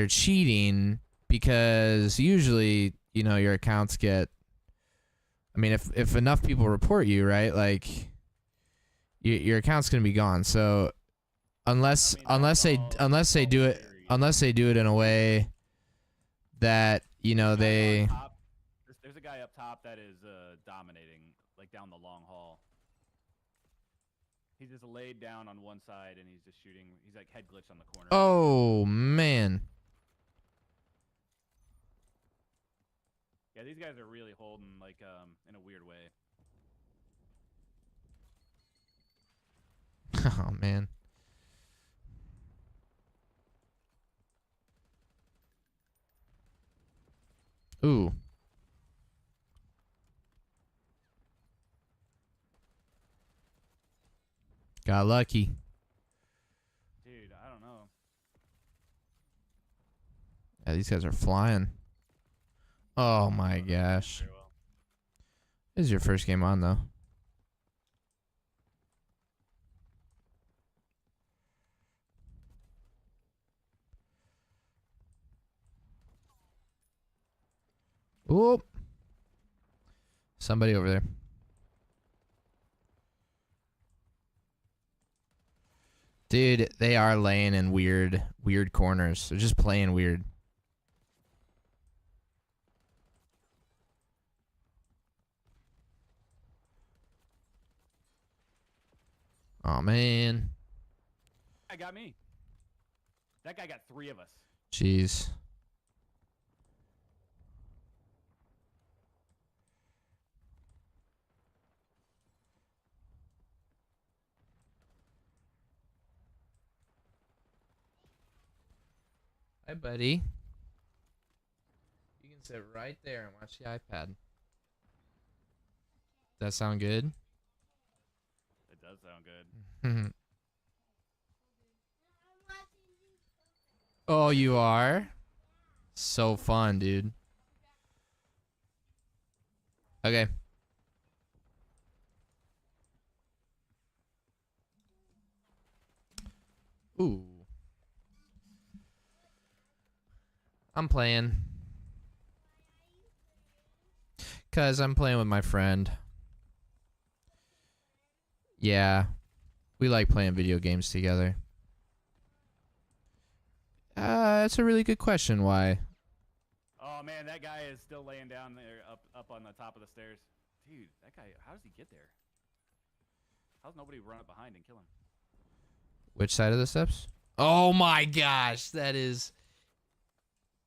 cheating, because usually, you know, your accounts get, I mean, if enough people report you, right, like your account's gonna be gone. So unless they do it in a way that, you know, they. There's a guy up top that is dominating, like down the long hall. He's just laid down on one side and he's just shooting. He's like head glitched on the corner. Oh man. Yeah, these guys are really holding, like, in a weird way. Oh man. Ooh. Got lucky. Dude, I don't know. Yeah, these guys are flying. Oh my gosh. Very well. This is your first game on though. Oop. Somebody over there. Dude, they are laying in weird corners. They're just playing weird. Oh man. That guy got me. That guy got 3 of us. Jeez. Hi, buddy. You can sit right there and watch the iPad. That sound good? It does sound good. Oh, you are? So fun, dude. Okay. Ooh. I'm playing. 'Cause I'm playing with my friend. Yeah. We like playing video games together. That's a really good question. Why? Oh man, that guy is still laying down there up on the top of the stairs. Dude, that guy, how does he get there? How's nobody run up behind and kill him? Which side of the steps? Oh my gosh, that is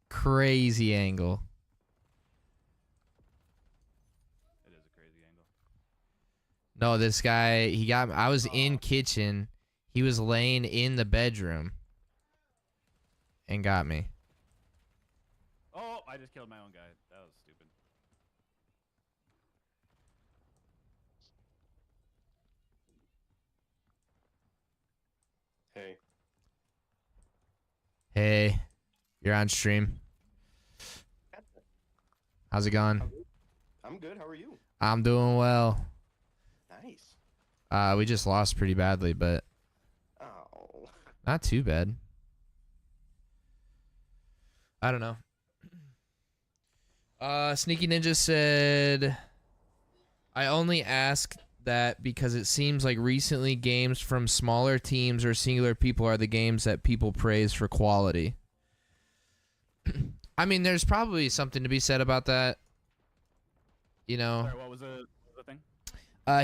crazy angle. It is a crazy angle. No, this guy, he got me. I was in kitchen. He was laying in the bedroom and got me. Oh, I just killed my own guy. That was stupid. Hey. Hey, you're on stream. How's it going? I'm good. How are you? I'm doing well. Nice. We just lost pretty badly, but Oh. not too bad. I don't know. Sneaky Ninja said, I only ask that because it seems like recently games from smaller teams or singular people are the games that people praise for quality. I mean, there's probably something to be said about that. You know, Sorry, what was the thing?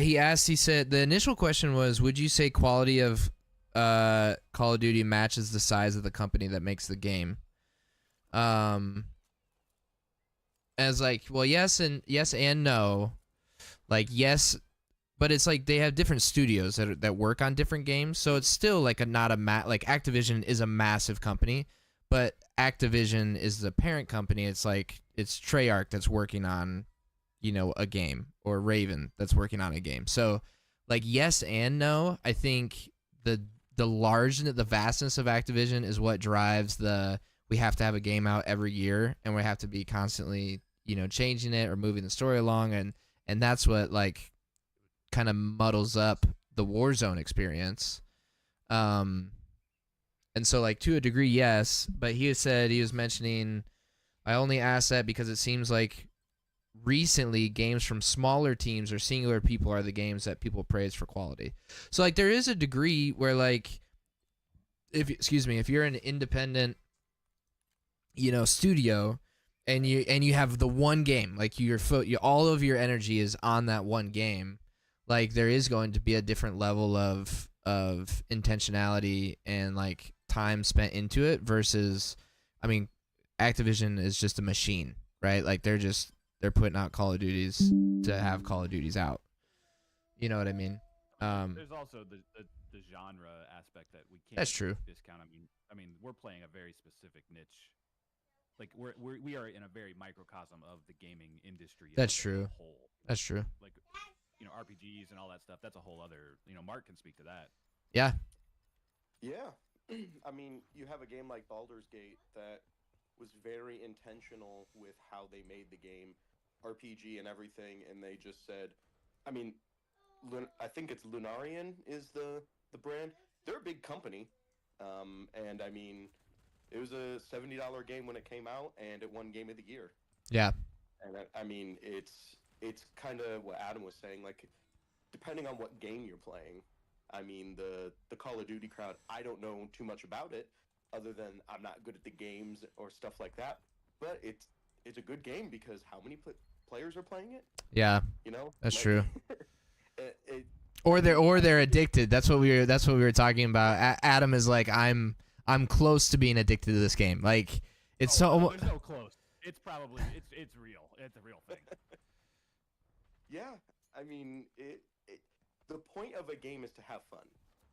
he said, the initial question was, would you say quality of Call of Duty matches the size of the company that makes the game? As like, well, yes and no. Like, yes, but it's like they have different studios that work on different games, so it's still like like Activision is a massive company, but Activision is the parent company. It's like it's Treyarch that's working on, you know, a game, or Raven that's working on a game. So, like, yes and no. I think the vastness of Activision is what drives we have to have a game out every year, and we have to be constantly, you know, changing it or moving the story along, and that's what like kind of muddles up the Warzone experience. And so, like, to a degree, yes, but he was mentioning, I only asked that because it seems like recently games from smaller teams or singular people are the games that people praise for quality. So, like, there is a degree where, like, if you're an independent, you know, studio, and you have the one game, like all of your energy is on that one game, like there is going to be a different level of intentionality and like time spent into it versus, I mean, Activision is just a machine, right? Like they're putting out Call of Duties to have Call of Duties out. You know what I mean? There's also the genre aspect that we can't That's true. discount. I mean, we're playing a very specific niche. Like we are in a very microcosm of the gaming industry. That's as a true. whole. That's true. Like, you know, RPGs and all that stuff. That's a whole other. You know, Mark can speak to that. Yeah. Yeah. I mean, you have a game like Baldur's Gate that was very intentional with how they made the game, RPG and everything, and they just said, I mean, I think it's Lunarian is the brand. They're a big company, and I mean, it was a $70 game when it came out, and it won Game of the Year. Yeah. And I mean, it's kind of what Adam was saying. Like, depending on what game you're playing, I mean, the Call of Duty crowd, I don't know too much about it, other than I'm not good at the games or stuff like that. But it's a good game because how many players are playing it? Yeah. You know, That's like, true. it, Or they're addicted. That's what we were talking about. Adam is like, I'm I'm close to being addicted to this game. Like it's There's no close. It's probably it's real. It's a real thing. Yeah, I mean, the point of a game is to have fun,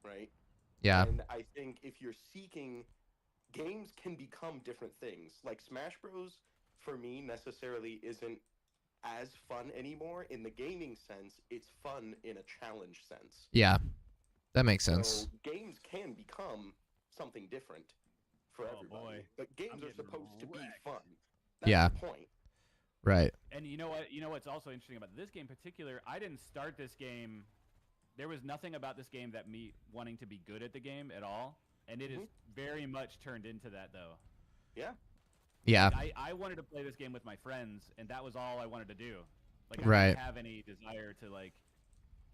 right? yeah, And I think if you're seeking, games can become different things. Like Smash Bros. For me necessarily isn't as fun anymore in the gaming sense. It's fun in a challenge sense. yeah, that makes sense. So games can become something different for Oh, everybody. boy. But games I'm are getting supposed to be wrecked. fun. That's Yeah. the point. Right. And you know what? You know what's also interesting about this game in particular? I didn't start this game. There was nothing about this game that me wanting to be good at the game at all, and it is very much turned into that though. Yeah. Yeah. I wanted to play this game with my friends, and that was all I wanted to do. Like I Right. didn't have any desire to like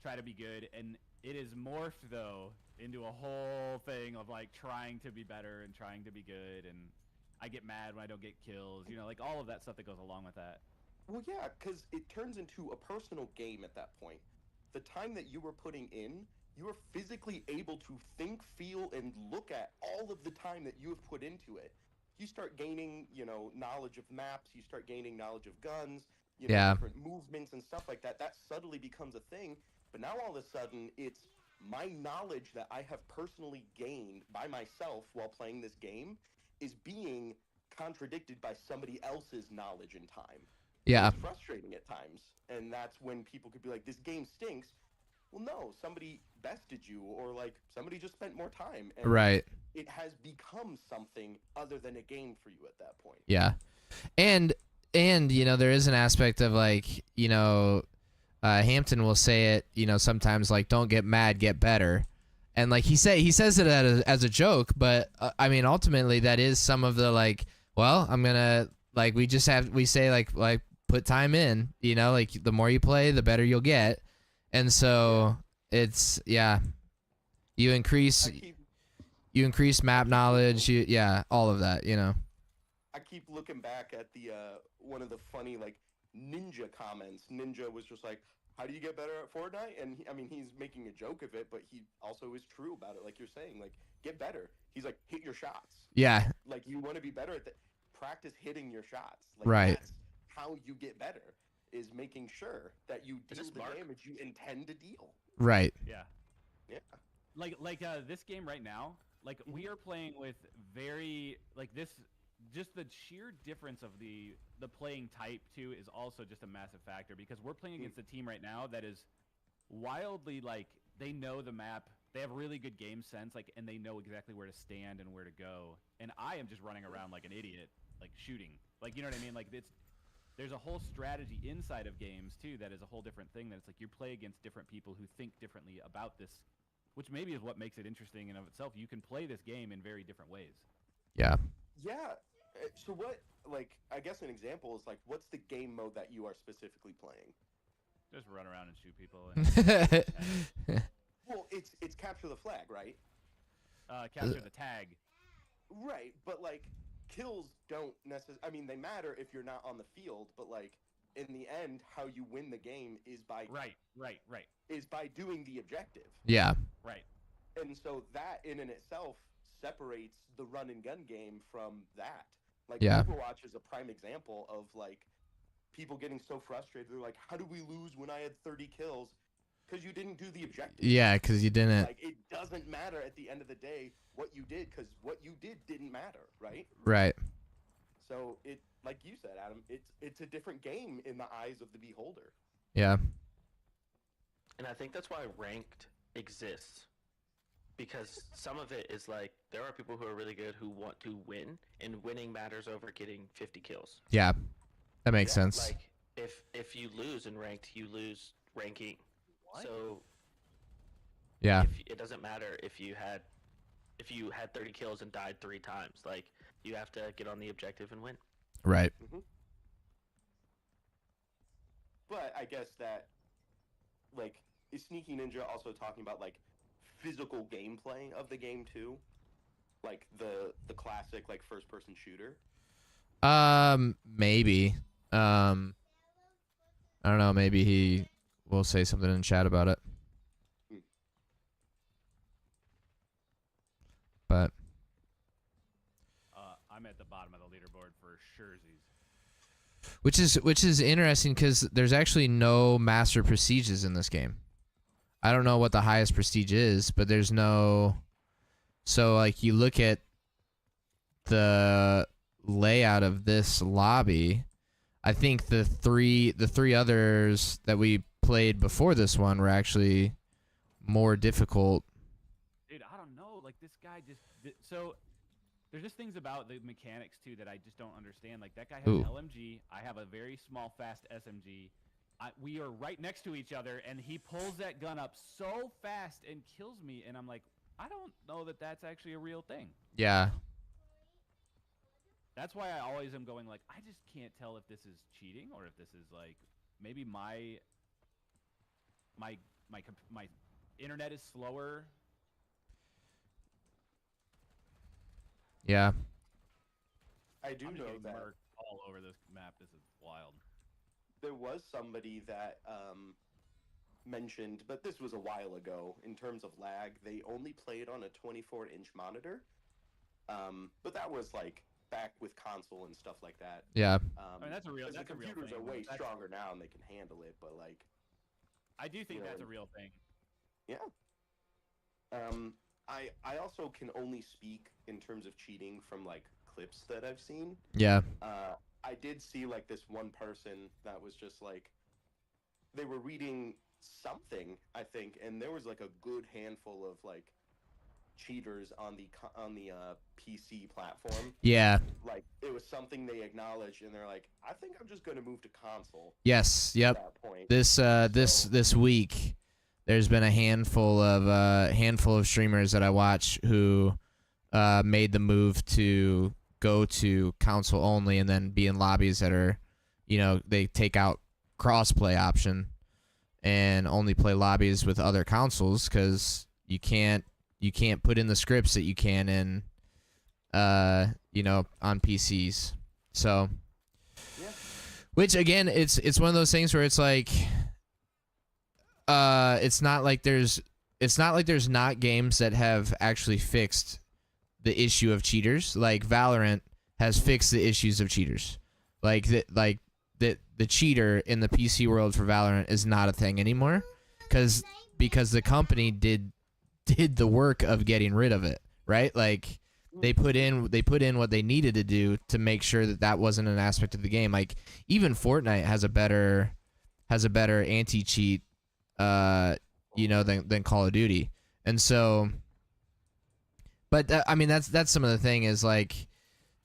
try to be good, and it is morphed though into a whole thing of like trying to be better and trying to be good, and I get mad when I don't get kills, you know, like all of that stuff that goes along with that. Well, yeah, because it turns into a personal game at that point. The time that you were putting in, you are physically able to think, feel, and look at all of the time that you have put into it. You start gaining, knowledge of maps. You start gaining knowledge of guns, Yeah. different movements and stuff like that. That subtly becomes a thing. But now all of a sudden, it's my knowledge that I have personally gained by myself while playing this game is being contradicted by somebody else's knowledge and time. Yeah. It's frustrating at times, and that's when people could be like, this game stinks. Well, no, somebody bested you, or like somebody just spent more time, and Right. it has become something other than a game for you at that point. Yeah. And there is an aspect of like, Hampton will say it, sometimes like, don't get mad, get better. And like he says it as a joke, but I mean, ultimately that is some of the like, well, I'm going to like, we say like put time in, like the more you play, the better you'll get. And so it's, you increase map knowledge. All of that, I keep looking back at the one of the funny like Ninja comments. Ninja was just like, how do you get better at Fortnite? And he's making a joke of it, but he also is true about it. Like you're saying, like, get better. He's like, hit your shots. Yeah. Like, you want to be better at that. Practice hitting your shots. Like, Right. That's how you get better, is making sure that you deal the damage you intend to deal. Right. Yeah. Yeah. Like this game right now, like we are playing with very like this. Just the sheer difference of the playing type too is also just a massive factor, because we're playing against a team right now that is wildly like, they know the map, they have really good game sense, like, and they know exactly where to stand and where to go. And I am just running around like an idiot, like shooting, like, you know what I mean? Like there's a whole strategy inside of games too that is a whole different thing. That it's like you play against different people who think differently about this, which maybe is what makes it interesting in of itself. You can play this game in very different ways. Yeah. Yeah. So what, like, I guess an example is like, what's the game mode that you are specifically playing? Just run around and shoot people. And, Well, it's capture the flag, right? capture the tag. Right, but like, kills don't necessarily, they matter if you're not on the field, but like, in the end, how you win the game is by Right. is by doing the objective. Yeah. Right. And so that in and itself separates the run and gun game from that. Like, Yeah. Overwatch is a prime example of like people getting so frustrated. They're like, how do we lose when I had 30 kills? Because you didn't do the objective. Yeah, because you didn't. Like, it doesn't matter at the end of the day what you did, because what you did didn't matter, right? Right. So it, like you said, Adam, it's a different game in the eyes of the beholder. Yeah. And I think that's why ranked exists. Because some of it is like, there are people who are really good who want to win, and winning matters over getting 50 kills. Yeah. That makes Yeah, sense. Like, if you lose in ranked, you lose ranking. What? So Yeah. it doesn't matter if you had 30 kills and died 3 times. Like, you have to get on the objective and win. Right. But I guess that, like, is Sneaky Ninja also talking about like physical gameplay of the game too? Like the classic like first person shooter? Maybe. I don't know. Maybe he will say something in chat about it. But the bottom of the leaderboard for surezies. Which is interesting because there's actually no master prestiges in this game. I don't know what the highest prestige is, but there's no. So like you look at the layout of this lobby, I think the three others that we played before this one were actually more difficult. Dude, I don't know. Like this guy just so there's just things about the mechanics too that I just don't understand. Like that guy has Ooh. an LMG. I have a very small, fast SMG. We are right next to each other, and he pulls that gun up so fast and kills me. And I'm like, I don't know that that's actually a real thing. Yeah. That's why I always am going like, I just can't tell if this is cheating or if this is like maybe my internet is slower. Yeah. I do I'm just know getting that murked all over this map. This is wild. there was somebody that mentioned, but this was a while ago, in terms of lag, they only played on a 24-inch monitor. But that was like back with console and stuff like that. Yeah. I mean, that's a real. 'cause That's the a real computers thing. are way That's- stronger now and they can handle it, but like, I do think you know, that's a real thing. yeah. I also can only speak in terms of cheating from like clips that I've seen. Yeah. I did see like this one person that was just like, they were reading something, I think, and there was like a good handful of like cheaters on the PC platform. Yeah. Like it was something they acknowledged, and they're like, I think I'm just gonna move to console. Yes. At Yep. that point. This week, there's been a handful of streamers that I watch who made the move to go to console only and then be in lobbies that are, they take out crossplay option and only play lobbies with other consoles because you can't put in the scripts that you can in on PCs. So, Yeah. which again, it's one of those things where it's like, it's not like there's not games that have actually fixed the issue of cheaters. Like Valorant has fixed the issues of cheaters. Like the cheater in the PC world for Valorant is not a thing anymore, because the company did the work of getting rid of it, right? Like they put in what they needed to do to make sure that wasn't an aspect of the game. Like even Fortnite has a better anti-cheat than Call of Duty. And so, but I mean that's some of the thing is like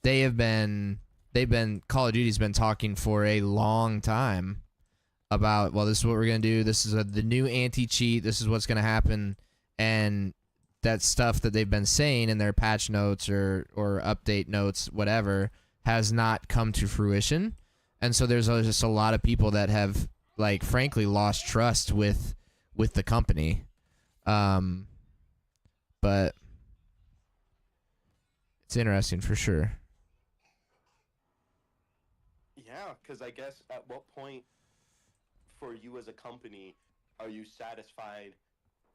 Call of Duty's been talking for a long time about, well, this is what we're going to do. This is the new anti-cheat. This is what's going to happen. And that stuff that they've been saying in their patch notes or update notes, whatever, has not come to fruition. And so there's just a lot of people that have, like, frankly, lost trust with the company. But it's interesting for sure. Yeah, because I guess at what point for you as a company are you satisfied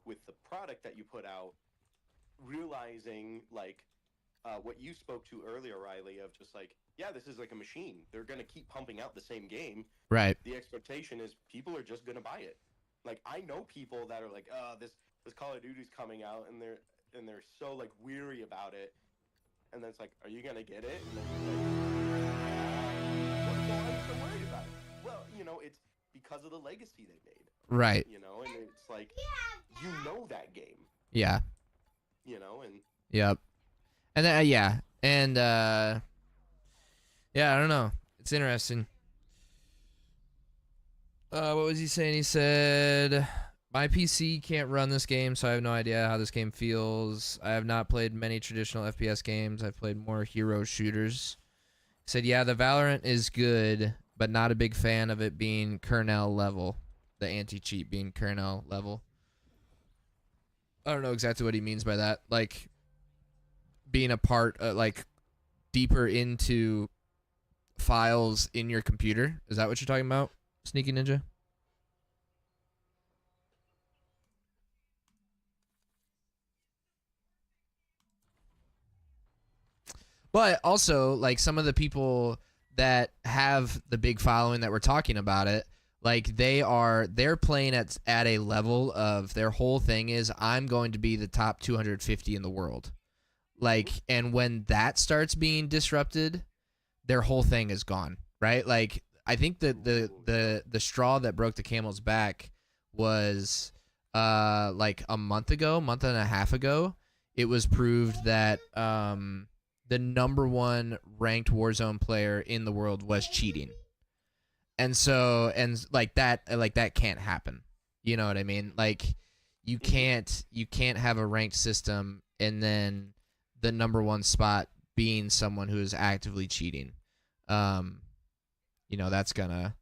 with the product that you put out, realizing like what you spoke to earlier, Riley, of just like, yeah, this is like a machine. They're going to keep pumping out the same game. Right. The expectation is people are just going to buy it. Like I know people that are like, this Call of Duty's coming out, and they're so like weary about it. And then it's like, are you going to get it? And then it's like, why are you so worried about it? Well, it's because of the legacy they made. Right. And it's like, that game. Yeah. And Yep. And then, yeah. And, yeah, I don't know. It's interesting. What was he saying? He said, my PC can't run this game, so I have no idea how this game feels. I have not played many traditional FPS games. I've played more hero shooters. He said, yeah, the Valorant is good, but not a big fan of it being kernel level. The anti-cheat being kernel level. I don't know exactly what he means by that. Like, being a part, like, deeper into files in your computer. Is that what you're talking about, Sneaky Ninja? But also, like, some of the people that have the big following that we're talking about it, like, they're playing at a level of their whole thing is, I'm going to be the top 250 in the world. Like, and when that starts being disrupted, their whole thing is gone, right? Like, I think that the straw that broke the camel's back was like a month and a half ago. It was proved that the number one ranked Warzone player in the world was cheating. And so, and like that can't happen. You know what I mean? Like, you can't have a ranked system and then the number one spot being someone who is actively cheating. You know, that's gonna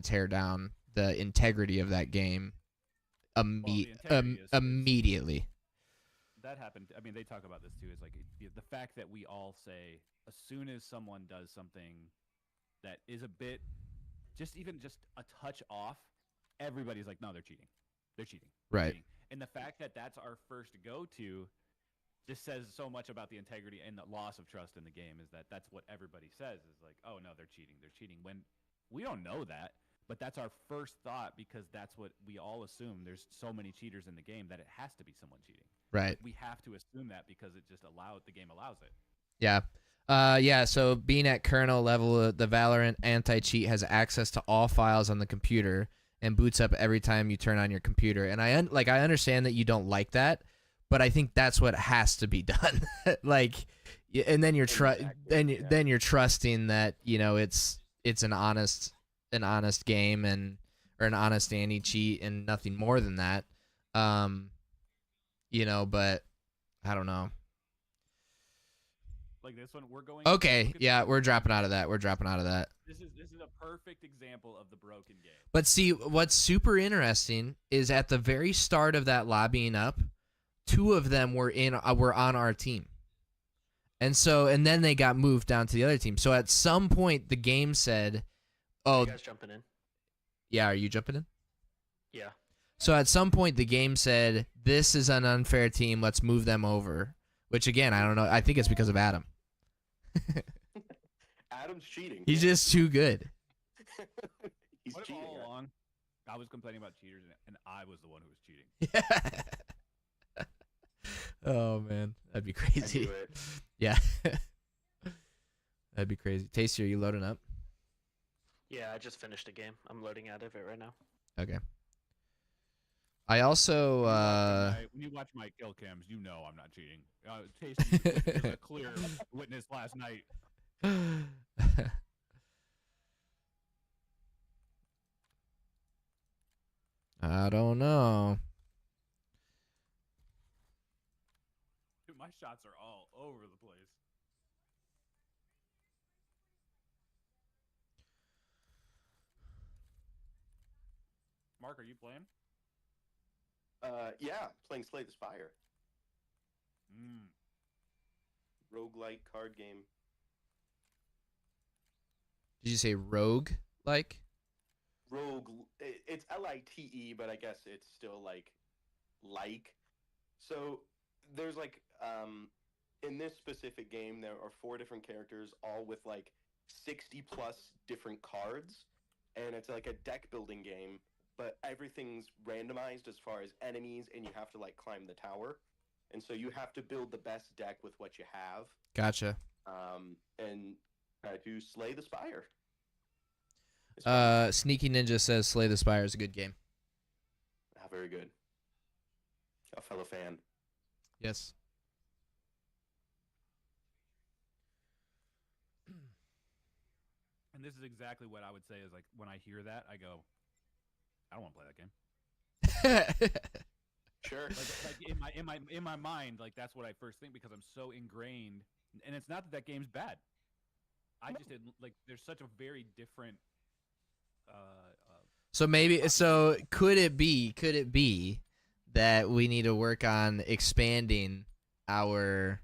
tear down the integrity of that game immediately. That happened. I mean, they talk about this too. Is like the fact that we all say as soon as someone does something that is a bit, just a touch off, everybody's like, no, they're cheating. They're cheating. They're Right. cheating. And the fact that that's our first go-to just says so much about the integrity and the loss of trust in the game. Is that's what everybody says is like, oh no, they're cheating. They're cheating. When we don't know that, but that's our first thought because that's what we all assume. There's so many cheaters in the game that it has to be someone cheating. Right. We have to assume that because the game allows it. Yeah. Yeah, so being at kernel level, the Valorant anti-cheat has access to all files on the computer and boots up every time you turn on your computer. And I understand that you don't like that, but I think that's what has to be done. Like, and then you're then you're trusting that, you know, it's an honest game or an honest anti-cheat and nothing more than that. You know, but I don't know. Like this one, we're going. Okay, yeah, we're dropping out of that. This is a perfect example of the broken game. But see, what's super interesting is at the very start of that lobbying up, two of them were on our team, and then they got moved down to the other team. So at some point, the game said, "Oh, you guys jumping in? Yeah, are you jumping in?" Yeah. So at some point, the game said, "This is an unfair team. Let's move them over." Which again, I don't know. I think it's because of Adam. Adam's cheating. He's just too good. He's What if cheating. all along, I was complaining about cheaters, and I was the one who was cheating. Oh man, that'd be I crazy. knew it. Yeah, that'd be crazy. Tasty, are you loading up? Yeah, I just finished a game. I'm loading out of it right now. Okay. I also When you watch my kill cams, you know I'm not cheating. Tasty is a clear witness last night. I don't know. Dude, my shots are all over the place. Mark, are you playing? Yeah, playing Slay the Spire. Mm. Roguelike card game. Did you say rogue like? Rogue. It's Lite, but I guess it's still like. So there's like in this specific game there are 4 different characters all with like 60 plus different cards, and it's like a deck building game, but everything's randomized as far as enemies, and you have to like climb the tower, and so you have to build the best deck with what you have. Gotcha. And try to slay the spire. It's fun. Sneaky Ninja says Slay the Spire is a good game. Very good. A fellow fan. Yes. And this is exactly what I would say is like when I hear that, I go, I don't want to play that game. Sure. Like in my mind, like that's what I first think because I'm so ingrained. And it's not that game's bad. I just didn't like. There's such a very different. So could it be that we need to work on expanding our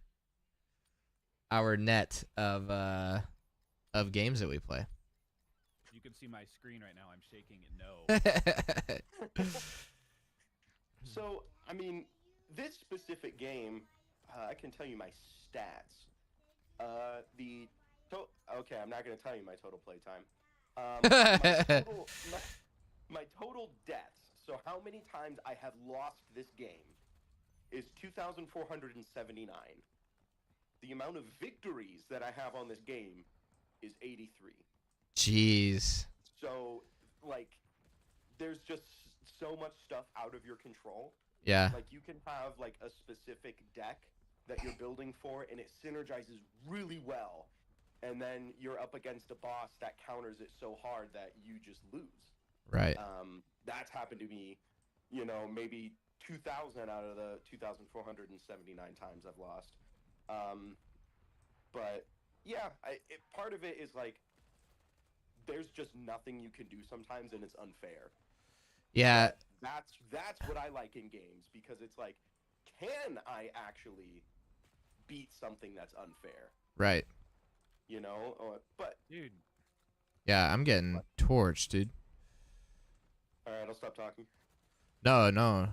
net of games that we play? You can see my screen right now. I'm shaking it no. So, I mean, this specific game, I can tell you my stats. The okay, I'm not gonna tell you my total play time. My total deaths. So how many times I have lost this game is 2,479. The amount of victories that I have on this game is 83. Jeez. So, like, there's just so much stuff out of your control. Yeah. Like, you can have, like, a specific deck that you're building for, and it synergizes really well. And then you're up against a boss that counters it so hard that you just lose. Right. That's happened to me, you know, maybe 2,000 out of the 2,479 times I've lost. But yeah, part of it is like there's just nothing you can do sometimes, and it's unfair. Yeah. That's what I like in games, because it's like, can I actually beat something that's unfair? Right. You know, but Dude, Yeah, I'm getting torched, dude. all right, I'll stop talking. No.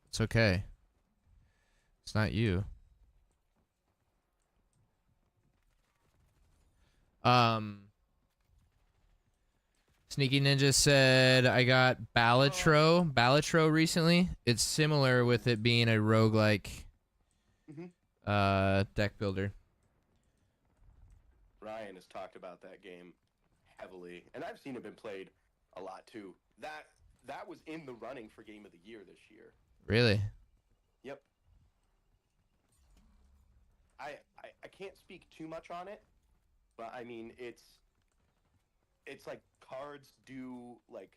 It's okay. It's not you. Sneaky Ninja said I got Balatro recently. It's similar with it being a roguelike deck builder. Ryan has talked about that game heavily, and I've seen it been played a lot too. That was in the running for Game of the Year this year. Really? Yep. I can't speak too much on it, but I mean it's like cards do like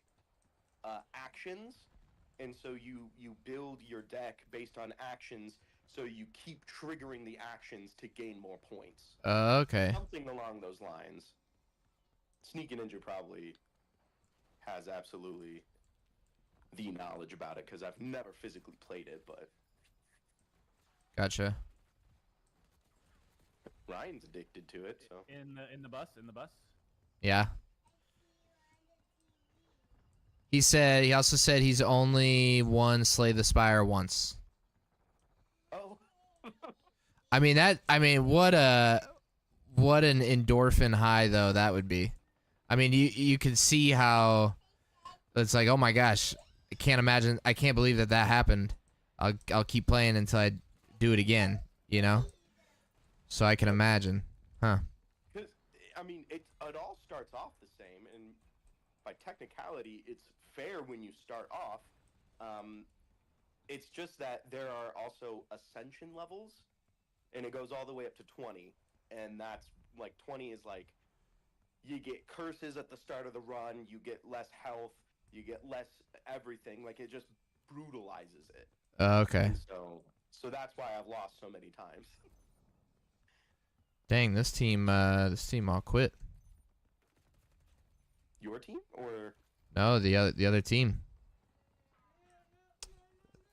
actions, and so you build your deck based on actions, so you keep triggering the actions to gain more points. Okay. Something along those lines. Sneaky Ninja probably has absolutely the knowledge about it, because I've never physically played it, but Gotcha. Ryan's addicted to it, so. in the bus. Yeah. He also said he's only won Slay the Spire once. Oh. What an endorphin high though that would be. I mean, you can see how it's like, oh my gosh, I can't believe that happened. I'll keep playing until I do it again, you know? So I can imagine. Huh. Because, I mean, it all starts off the same, and by technicality, it's fair when you start off. It's just that there are also ascension levels, and it goes all the way up to 20, and that's, like, 20 is, like, you get curses at the start of the run, you get less health, you get less everything, like, it just brutalizes it. Okay. And so that's why I've lost so many times. Dang, this team all quit. Your team, or? No, the other team.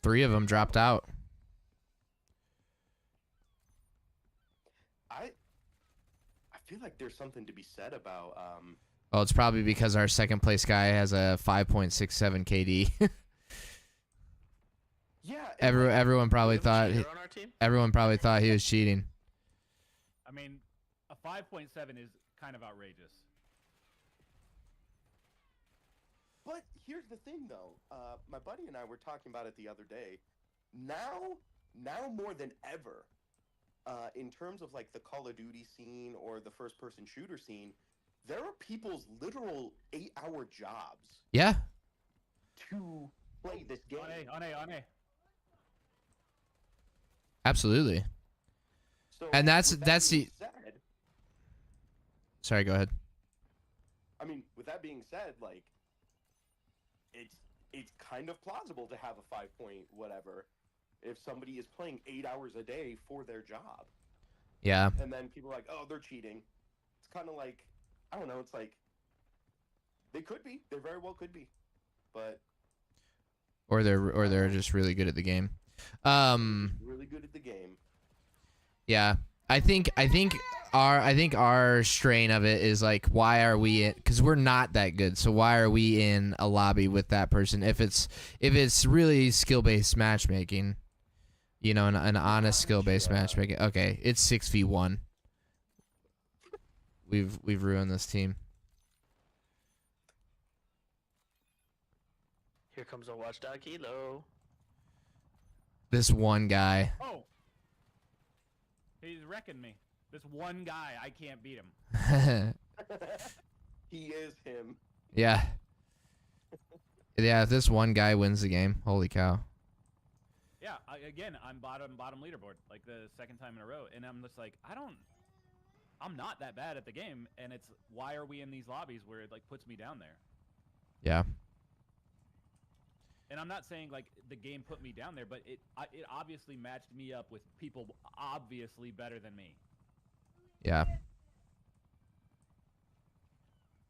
3 of them dropped out. I feel like there's something to be said about Well, it's probably because our second place guy has a 5.67 KD. Yeah. Everyone probably thought on our team? everyone probably thought he was cheating. I mean, a 5.7 is kind of outrageous. But here's the thing, though. My buddy and I were talking about it the other day. Now more than ever, in terms of like the Call of Duty scene or the first-person shooter scene, there are people's literal 8-hour jobs. Yeah. To play this game. On A. Absolutely. So And that's with that the. being said, Sorry, go ahead. I mean, with that being said, like, it's kind of plausible to have a 5-point whatever if somebody is playing 8 hours a day for their job. Yeah. And then people are like, oh, they're cheating. It's kind of like, I don't know, it's like, they could be. They very well could be. But Or they're just really good at the game. really good at the game. Yeah. I think our strain of it is like, why are we in? Because we're not that good. So why are we in a lobby with that person? If it's really skill based matchmaking, you know, an honest skill based matchmaking. Okay, it's 6v1. we've ruined this team. Here comes a watchdog Kilo. This one guy. Oh, he's wrecking me. This one guy, I can't beat him. He is him. Yeah. Yeah, if this one guy wins the game, holy cow. Yeah, again, I'm bottom leaderboard, like the second time in a row, and I'm just like, I'm not that bad at the game, and it's why are we in these lobbies where it like puts me down there? Yeah. And I'm not saying like the game put me down there, but it obviously matched me up with people obviously better than me. Yeah.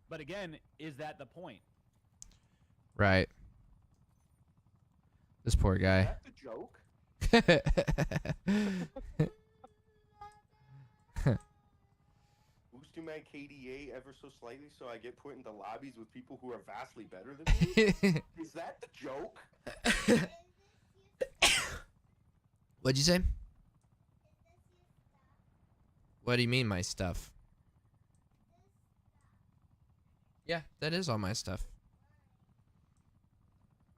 But again, is that the point? Right. This poor Is guy. that the joke? Boosting my KDA ever so slightly so I get put into lobbies with people who are vastly better than me? Is that the joke? What'd you say? What do you mean, my stuff? Yeah, that is all my stuff.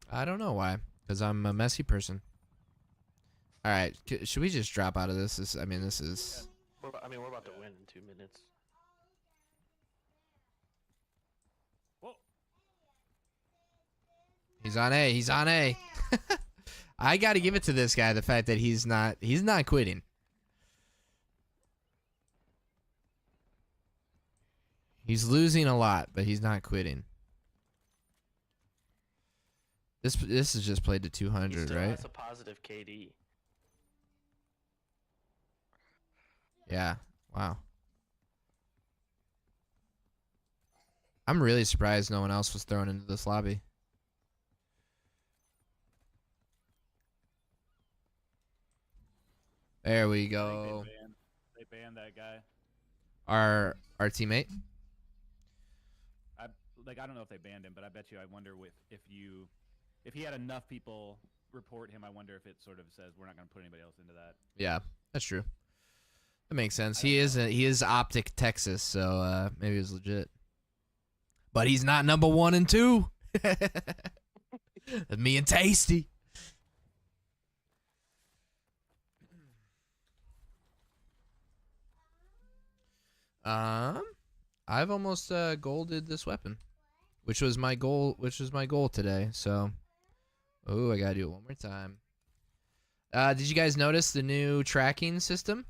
I don't know why. Because I'm a messy person. Alright, should we just drop out of this? This is... We're about to win in 2 minutes. Whoa. He's on A. He's on A. I got to give it to this guy, the fact that he's not quitting. He's losing a lot, but he's not quitting. This is just played to He 200, still right? has a positive KD. Yeah. Wow. I'm really surprised no one else was thrown into this lobby. There we I think go. they banned that guy. Our teammate. I don't know if they banned him, but I bet you. I wonder if he had enough people report him. I wonder if it sort of says we're not going to put anybody else into that. Yeah, that's true. That makes sense. I don't know. He is Optic Texas, so maybe it was legit. But he's not number 1 and 2. Me and Tasty. I've almost golded this weapon, which was my goal. Today. So, oh, I gotta do it one more time. Did you guys notice the new tracking system?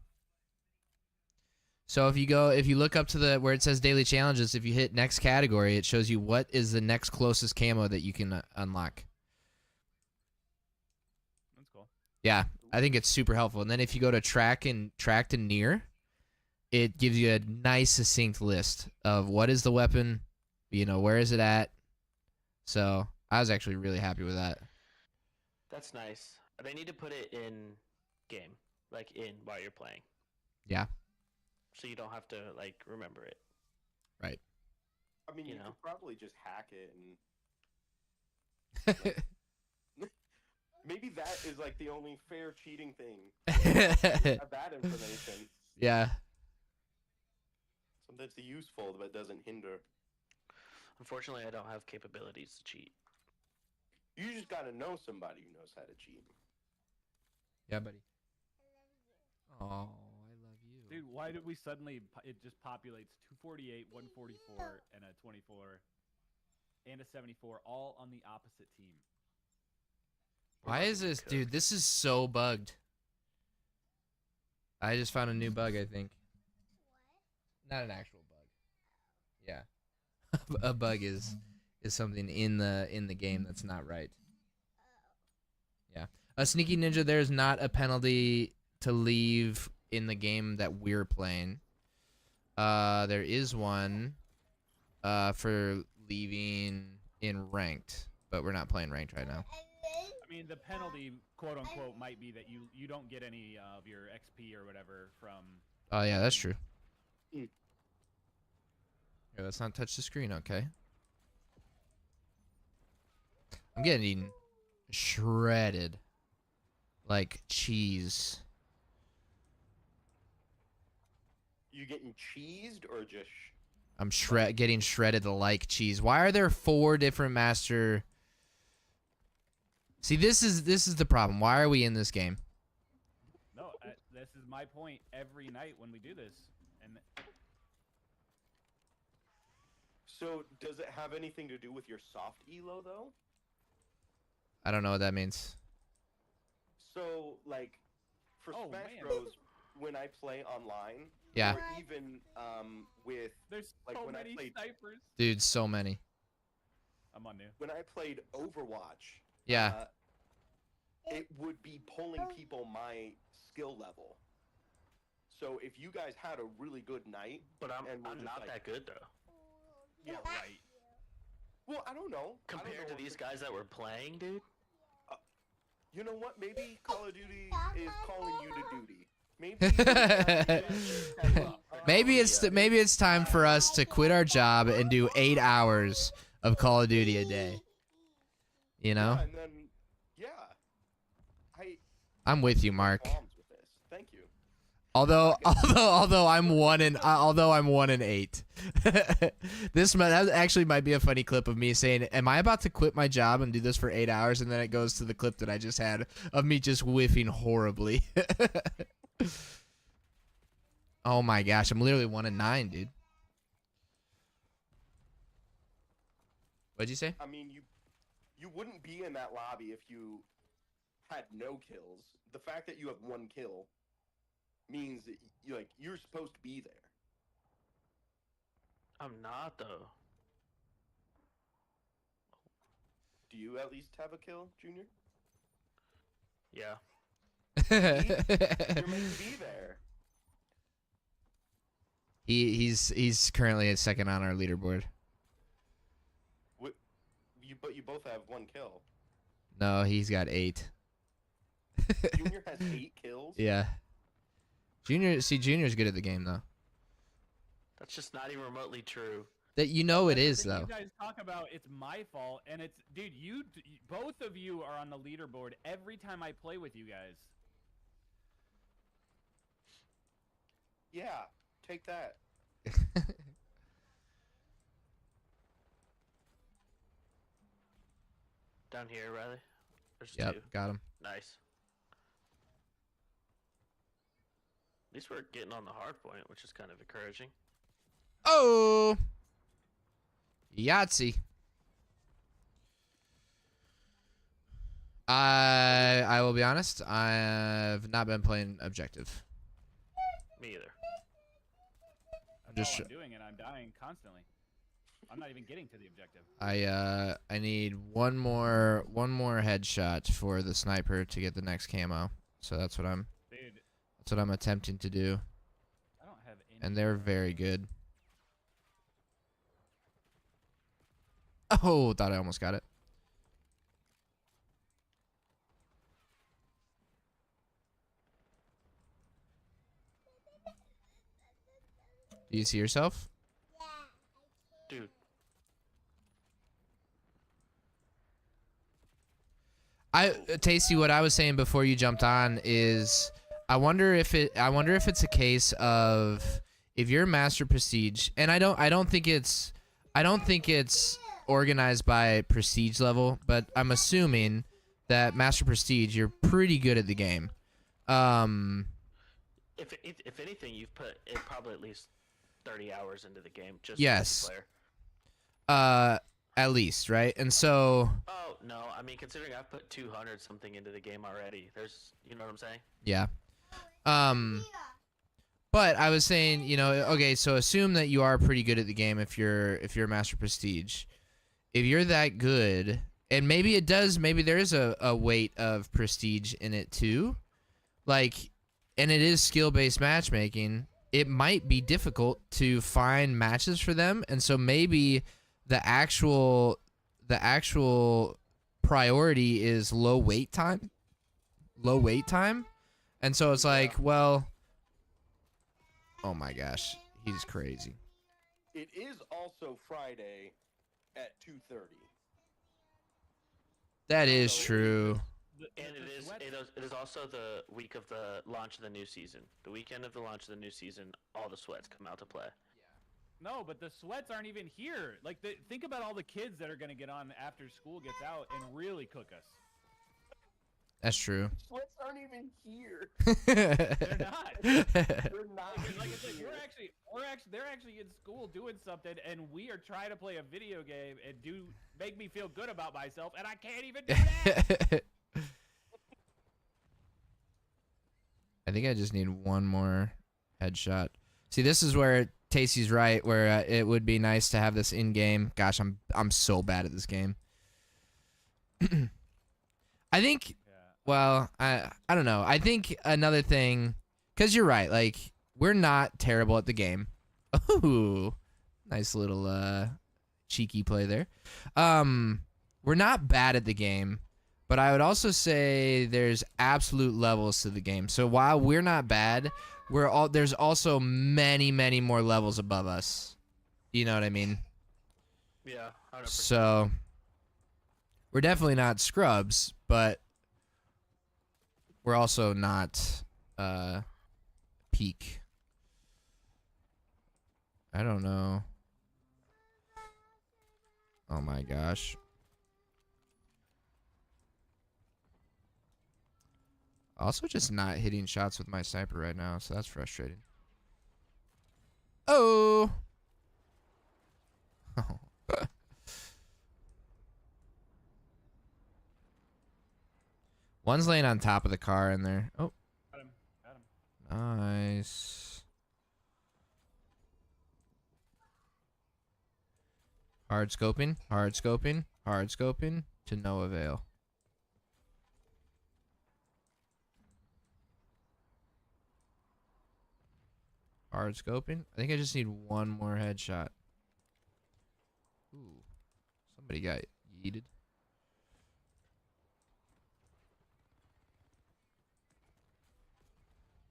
So if you look up to where it says daily challenges, if you hit next category, it shows you what is the next closest camo that you can unlock. That's cool. Yeah, I think it's super helpful. And then if you go to tracked and near, it gives you a nice succinct list of what is the weapon, where is it at. So I was actually really happy with that. That's nice. They need to put it in game, like while you're playing. Yeah. So you don't have to like remember it. Right. I mean, You you know. could probably just hack it and maybe that is like the only fair cheating thing. Have that information. Yeah. Something that's useful but doesn't hinder. Unfortunately, I don't have capabilities to cheat. You just gotta know somebody who knows how to cheat. Yeah, buddy. Oh, I love you. Dude, why did we suddenly? It just populates 248, 144, and a 24, and a 74, all on the opposite team. Why is this, dude? This is so bugged. I just found a new bug, I think. Not an actual bug. Yeah. A bug is something in the game that's not right. Yeah. A Sneaky Ninja, there's not a penalty to leave in the game that we're playing. There is one for leaving in ranked, but we're not playing ranked right now. I mean, the penalty, quote unquote, might be that you don't get any of your XP or whatever from. Oh yeah, that's true. Mm. Here, let's not touch the screen, okay? I'm getting shredded like cheese. You getting cheesed or just? I'm getting shredded like cheese. Why are there 4 different master? See, this is the problem. Why are we in this game? No, this is my point every night when we do this. And So does it have anything to do with your soft elo though? I don't know what that means. So like, for Oh, Smash man. Bros, when I play online, Yeah. or even with there's Like, so when I many played- snipers. Dude, so many. I'm on new. when I played Overwatch, Yeah. it would be pulling people my skill level. So if you guys had a really good night, But I'm And we're I'm just not like- that good though. Yeah, right. well, I don't know. I don't Compared know to if these it- guys that were playing, dude. You know what? Maybe Call of Duty is calling you to duty. Maybe. Maybe it's time for us to quit our job and do 8 hours of Call of Duty a day. You know? Yeah, and then, yeah. I'm with you, Mark. Bombs with this. Thank you. Although I'm 1 and 8. That actually might be a funny clip of me saying, "Am I about to quit my job and do this for 8 hours?" And then it goes to the clip that I just had of me just whiffing horribly. Oh my gosh, I'm literally 1 and 9, dude. What'd you say? I mean, you wouldn't be in that lobby if you had no kills. The fact that you have 1 kill means that you're supposed to be there. I'm not though. Do you at least have a kill, Junior? Yeah. You're meant to be there. He's currently a second on our leaderboard. But you both have 1 kill. No, he's got 8. Junior has 8 kills. Yeah. Junior's good at the game though. That's just not even remotely true. That it That's the is thing though. You guys talk about it's my fault, and it's dude. Both of you are on the leaderboard every time I play with you guys. Yeah, take that. Down here, Riley. There's Yep, 2. got him. Nice. At least we're getting on the hard point, which is kind of encouraging. Oh, Yahtzee. I will be honest. I've not been playing objective. Me either. That's Just all I'm doing, and I'm dying constantly. I'm not even getting to the objective. I need one more headshot for the sniper to get the next camo. So that's what I'm Dude, attempting to do. I don't have any. And they're very good. Oh, thought I almost got it. Do you see yourself? Dude, Tasty, what I was saying before you jumped on is I wonder if it's a case of if you're Master Prestige, and I don't think it's organized by prestige level, but I'm assuming that Master Prestige, you're pretty good at the game. if anything, you've put probably at least 30 hours into the game just Yes. as a player. At least, right? And so Oh no, I mean considering I've put 200 something into the game already. You know what I'm saying? yeah. But I was saying, okay, so assume that you are pretty good at the game if you're Master Prestige. If you're that good, and maybe there is a weight of prestige in it too. Like, and it is skill-based matchmaking. It might be difficult to find matches for them, and so maybe the actual priority is low wait time. And so it's like, well, oh my gosh, he's crazy. It is also Friday at 2:30. That is true. And it is It is also the week of the launch of the new season. The weekend of the launch of the new season, all the sweats come out to play. No, but the sweats aren't even here. Like, think about all the kids that are going to get on after school gets out and really cook us. That's true. Sweats aren't even here. They're not. They're not. Like it's like here. they're actually in school doing something, and we are trying to play a video game and make me feel good about myself, and I can't even do that. I think I just need one more headshot. See, this is where Tacey's right, where it would be nice to have this in game. Gosh, I'm so bad at this game. I think. Well, I don't know. I think another thing, because you're right. Like, we're not terrible at the game. Ooh, nice little cheeky play there. We're not bad at the game, but I would also say there's absolute levels to the game. So while we're not bad, there's also many more levels above us. You know what I mean? Yeah, 100%. So we're definitely not scrubs, but we're also not peak. I don't know. Oh my gosh. Also just not hitting shots with my sniper right now, so that's frustrating. Oh. One's laying on top of the car in there. Oh. Got him. Nice. Hard scoping to no avail. Hard scoping. I think I just need one more headshot. Ooh. Somebody got yeeted.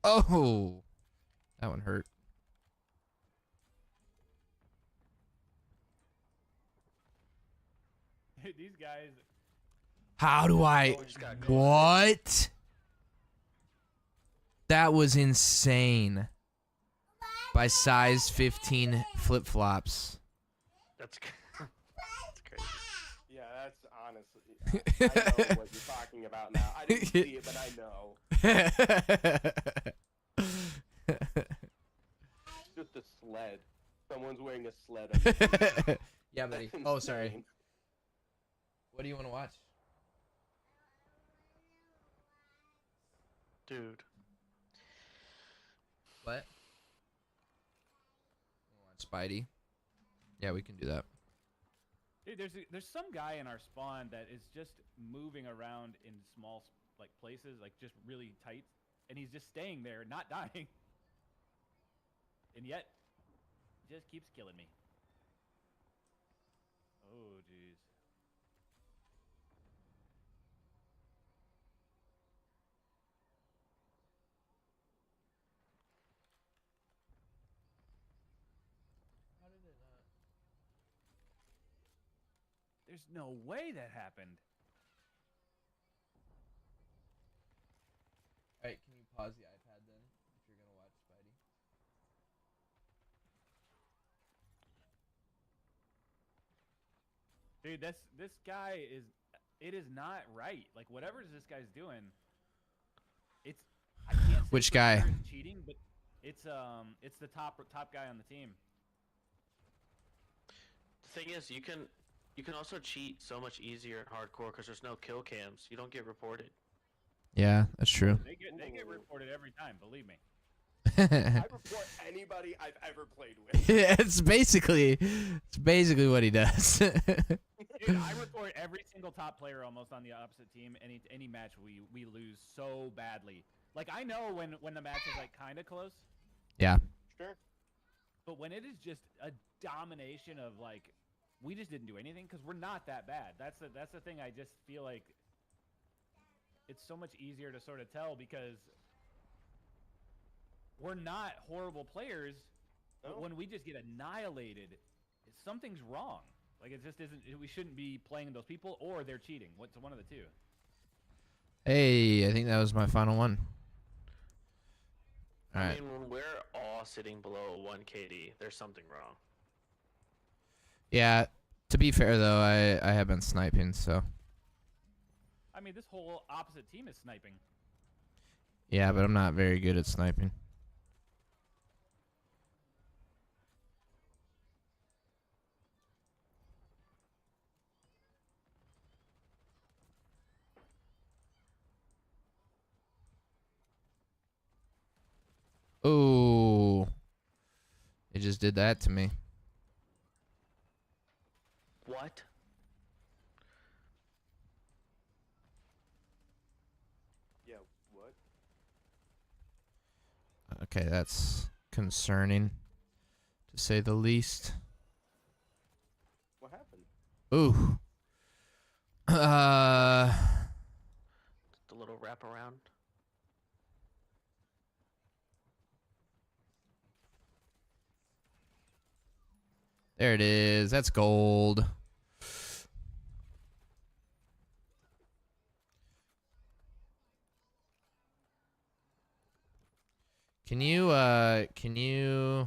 Oh, that one hurt. These guys. How do I? What? That was insane. By size 15 flip flops. That's crazy. Yeah, that's honestly. I know what you're talking about now. I didn't see it, but I know. It's just a sled. Someone's wearing a sled. Yeah, buddy. That's Oh, sorry. insane. What do you want to watch? Dude. What? Watch Spidey. Yeah, we can do that. Dude, there's some guy in our spawn that is just moving around in small places, like just really tight, and he's just staying there, not dying, and yet just keeps killing me. Oh, jeez. How did it not? There's no way that happened. Alright, can you pause the iPad then, if you're gonna watch Spidey? Dude, this guy is. It is not right. Like whatever this guy's doing, it's. I can't say Which for guy? sure it's cheating, but it's the top guy on the team. The thing is, you can also cheat so much easier in hardcore because there's no kill cams. You don't get reported. Yeah, that's true. They get reported every time. Believe me. I report anybody I've ever played with. Yeah, it's basically what he does. Dude, I report every single top player almost on the opposite team. Any match we lose so badly. Like I know when the match is like kind of close. Yeah. Sure. But when it is just a domination of like, we just didn't do anything because we're not that bad. That's the thing. I just feel like it's so much easier to sort of tell because we're not horrible players. No. But when we just get annihilated, something's wrong. Like it just isn't. We shouldn't be playing those people, or they're cheating. What's one of the two? Hey, I think that was my final one. All I right. mean, when we're all sitting below 1 KD, there's something wrong. Yeah. To be fair though, I have been sniping, so I mean, this whole opposite team is sniping. yeah, but I'm not very good at sniping. Oh, it just did that to me. What? Yeah, what? Okay, that's concerning, to say the least. What happened? Ooh. The little wraparound? There it is. That's gold. Can you, no,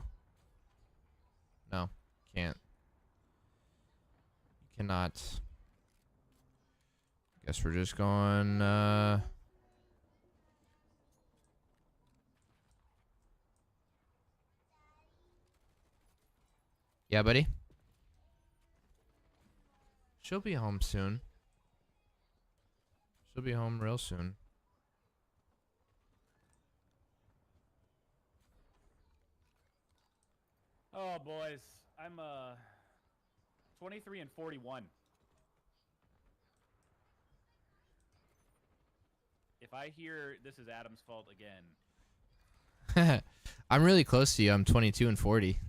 can't. You cannot. Guess we're just going, yeah, buddy? She'll be home soon. She'll be home real soon. Oh, boys. I'm 23 and 41. If I hear this is Adam's fault again, I'm really close to you. I'm 22 and 40.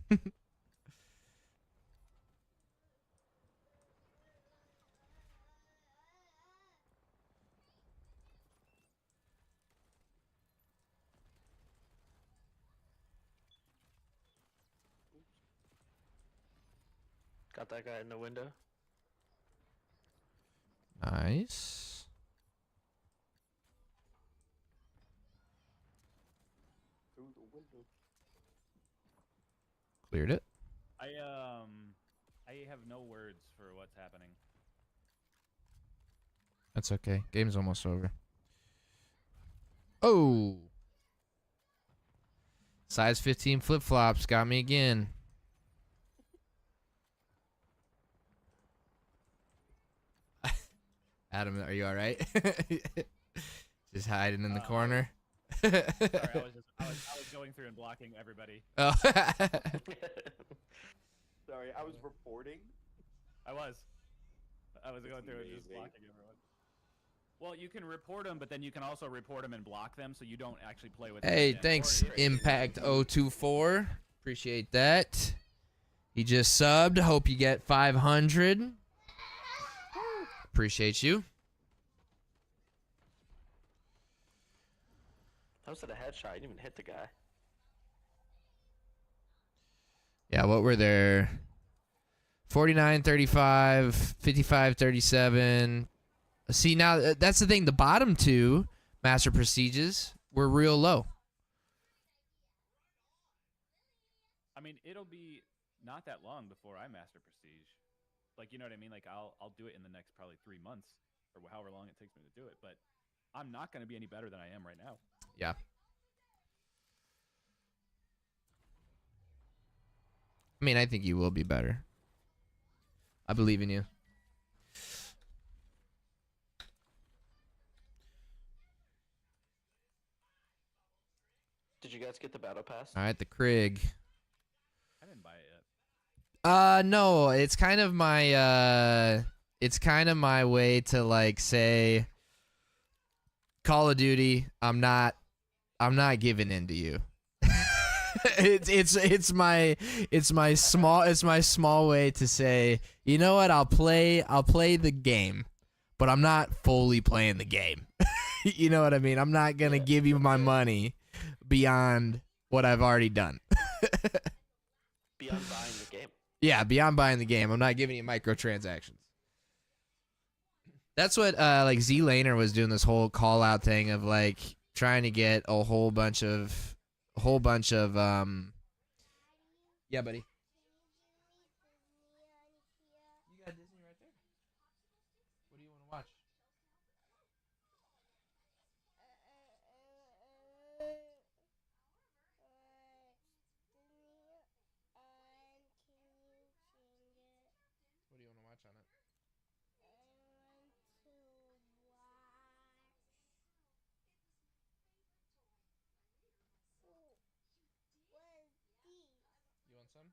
Got that guy in the window? Nice. Through the window. Cleared it. I have no words for what's happening. That's okay. Game's almost over. Oh. Size 15 flip-flops got me again. Adam, are you all right? Just hiding in the corner. Sorry, I was going through and blocking everybody. Oh. Sorry, I was reporting. I was going through and just amazing. blocking everyone. Well, you can report them, but then you can also report them and block them, so you don't actually play with them Hey, again. thanks, Or- Impact 024. Appreciate that. He just subbed. Hope you get 500. Appreciate you. That was at a headshot. You didn't even hit the guy. Yeah, what were there? 49, 35, 55, 37. See, now that's the thing. The bottom two Master Prestiges were real low. I mean, it'll be not that long before I master Prestige. Like, you know what I mean? Like, I'll do it in the next probably 3 months or however long it takes me to do it. But I'm not going to be any better than I am right now. Yeah. I mean, I think you will be better. I believe in you. Did you guys get the battle pass? All right, the Krig. I didn't buy it yet. No, it's kind of my way to like say Call of Duty, I'm not giving in to you. it's my small way to say, you know what, I'll play the game, but I'm not fully playing the game. You know what I mean? I'm not going to give you my money beyond what I've already done. Beyond buying the game. Yeah, beyond buying the game. I'm not giving you microtransactions. That's what like Z Laner was doing, this whole call out thing of like trying to get a whole bunch of yeah, buddy. You got Disney right there. What do you want to watch? What do you want to watch on it? You want some?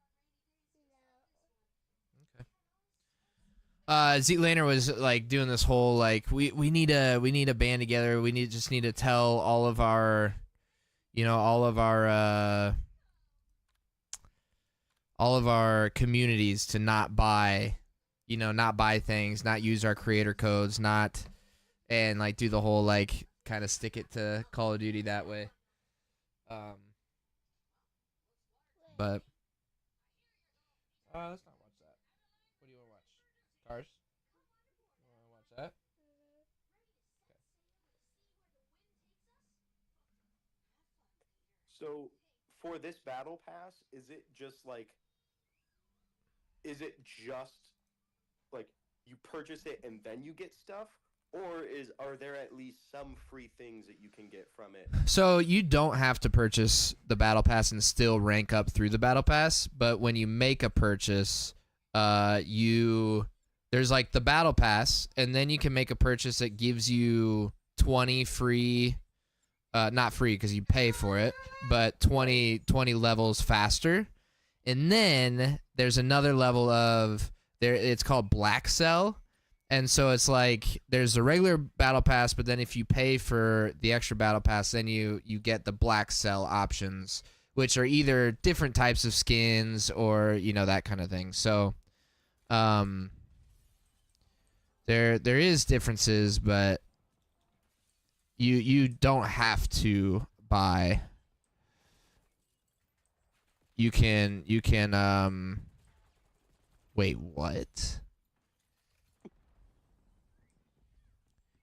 Okay. Z Laner was like doing this whole like we need a band together. We need to tell all of our, you know, all of our communities to not buy, you know, not buy things, not use our creator codes, not, and like do the whole like kind of stick it to Call of Duty that way. But let's not watch that. What do you want to watch? Cars? You want to watch that? So for this battle pass, is it just like you purchase it and then you get stuff? Or are there at least some free things that you can get from it? So you don't have to purchase the battle pass and still rank up through the battle pass, but when you make a purchase, there's like the battle pass, and then you can make a purchase that gives you 20 free, not free because you pay for it, but 20 levels faster. And then there's another level of there. It's called Black Cell. And so it's like there's the regular battle pass, but then if you pay for the extra battle pass, then you get the Black Cell options, which are either different types of skins or, you know, that kind of thing. So there is differences, but you don't have to buy. You can wait, what?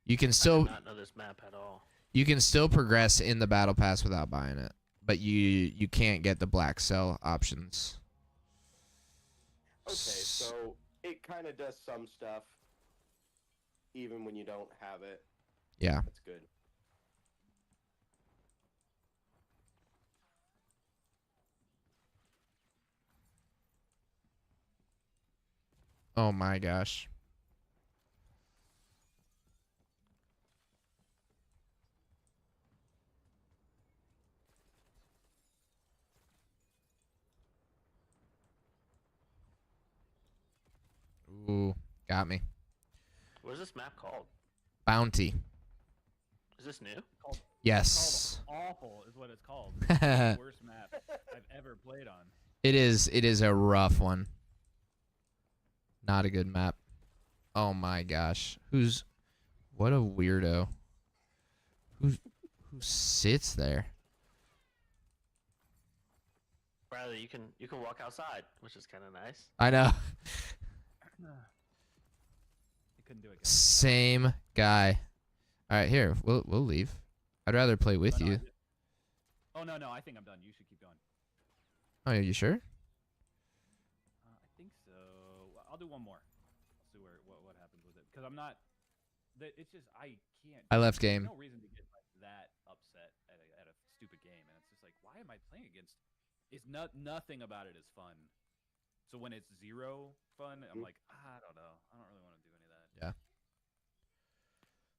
You can I still did not know this map at all. you can still progress in the battle pass without buying it, but you can't get the Black Cell options. Okay, so it kind of does some stuff, even when you don't have it. Yeah. That's good. Oh my gosh. Ooh, got me. What is this map called? Bounty. Is this new? Yes. Called awful is what it's called. It's the worst map I've ever played on. It is a rough one. Not a good map. Oh my gosh. What a weirdo. Who sits there? Bradley, you can walk outside, which is kind of nice. I know. You couldn't do it. Guys. Same guy. All right, here. We'll leave. I'd rather play with Oh, no, you. I did- Oh no, I think I'm done. You should keep going. Oh, are you sure? I think so. I'll do one more. I'll see what happens with it because I'm not. It's just I can't. I left there's game. No reason to get like that upset at a stupid game, and it's just like, why am I playing against? It's nothing about it is fun. So when it's zero fun, I'm like, I don't know. I don't really want to do any of that. Yeah.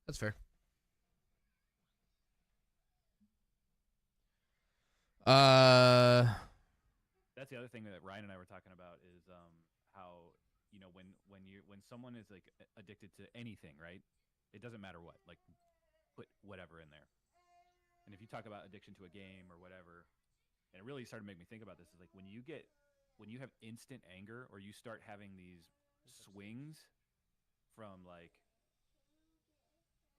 That's fair. That's the other thing that Ryan and I were talking about is how when someone is like addicted to anything, right? It doesn't matter what, like put whatever in there. And if you talk about addiction to a game or whatever, and it really started to make me think about this is like when you have instant anger or you start having these swings from like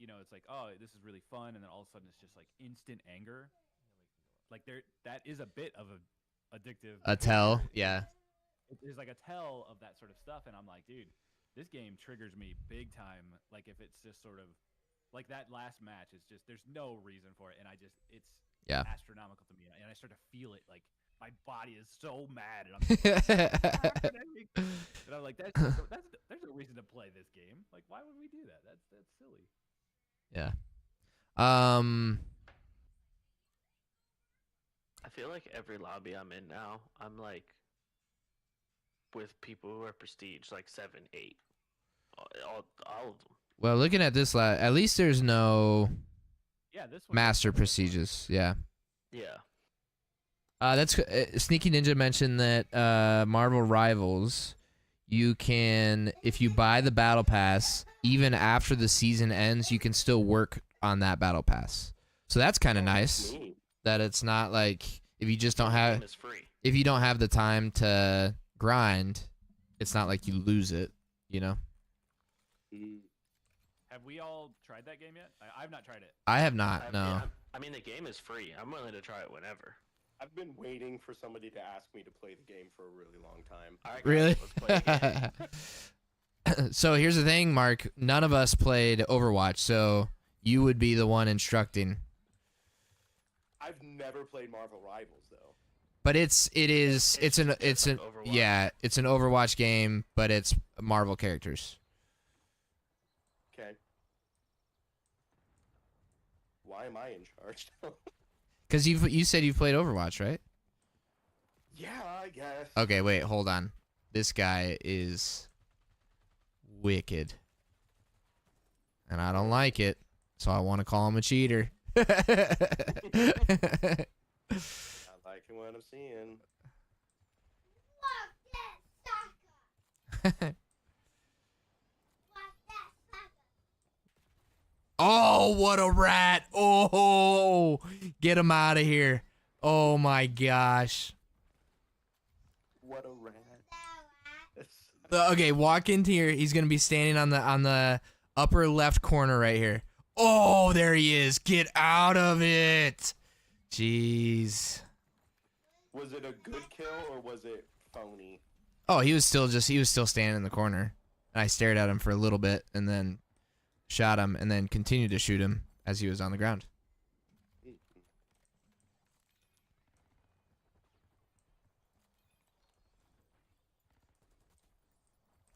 it's like, oh, this is really fun, and then all of a sudden it's just like instant anger. Like that is a bit of a addictive. A tell, yeah. There's like a tell of that sort of stuff, and I'm like, dude, this game triggers me big time. Like if it's just sort of like that last match is just there's no reason for it, and it's Yeah. astronomical to me, and I start to feel it. Like my body is so mad, and I'm just like, "What's happening?" And I'm like, there's no reason to play this game. Like, why would we do that? That's silly. Yeah. I feel like every lobby I'm in now, I'm like with people who are prestige, like 7, 8, all of them. Well, looking at this, at least there's no Yeah, this one. master prestiges. Yeah. Yeah. That's Sneaky Ninja mentioned that Marvel Rivals, you can, if you buy the battle pass, even after the season ends, you can still work on that battle pass. So that's kind of nice Neat. that it's not like if you just don't The have game is free. if you don't have the time to grind, it's not like you lose it, you know. Have we all tried that game yet? I've not tried it. I have not. No. I mean, the game is free. I'm willing to try it whenever. I've been waiting for somebody to ask me to play the game for a really long time. All right, guys, Really? let's play a game. So here's the thing, Mark. None of us played Overwatch, so you would be the one instructing. I've never played Marvel Rivals though. But it's an just like Overwatch. yeah, it's an Overwatch game, but it's Marvel characters. Okay. Why am I in charge? Cuz you said you've played Overwatch, right? Yeah, I guess. Okay, wait, hold on. This guy is wicked. And I don't like it, so I want to call him a cheater. Not liking what I'm seeing. Oh, what a rat. Oh, get him out of here. Oh my gosh. What a rat. Okay, walk into here. He's going to be standing on the upper left corner right here. Oh, there he is. Get out of it. Jeez. Was it a good kill or was it phony? Oh, he was still standing in the corner. And I stared at him for a little bit and then shot him and then continued to shoot him as he was on the ground.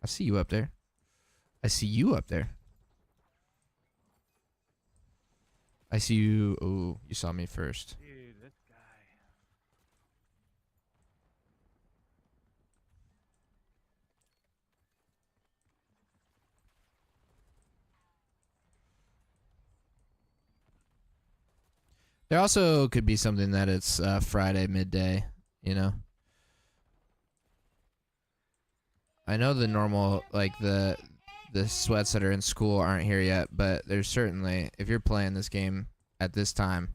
I see you up there. I see you up there. I see you. Oh, you saw me first. Dude, this guy. There also could be something that it's Friday midday, you know. I know the normal, like the sweats that are in school aren't here yet, but there's certainly, if you're playing this game at this time.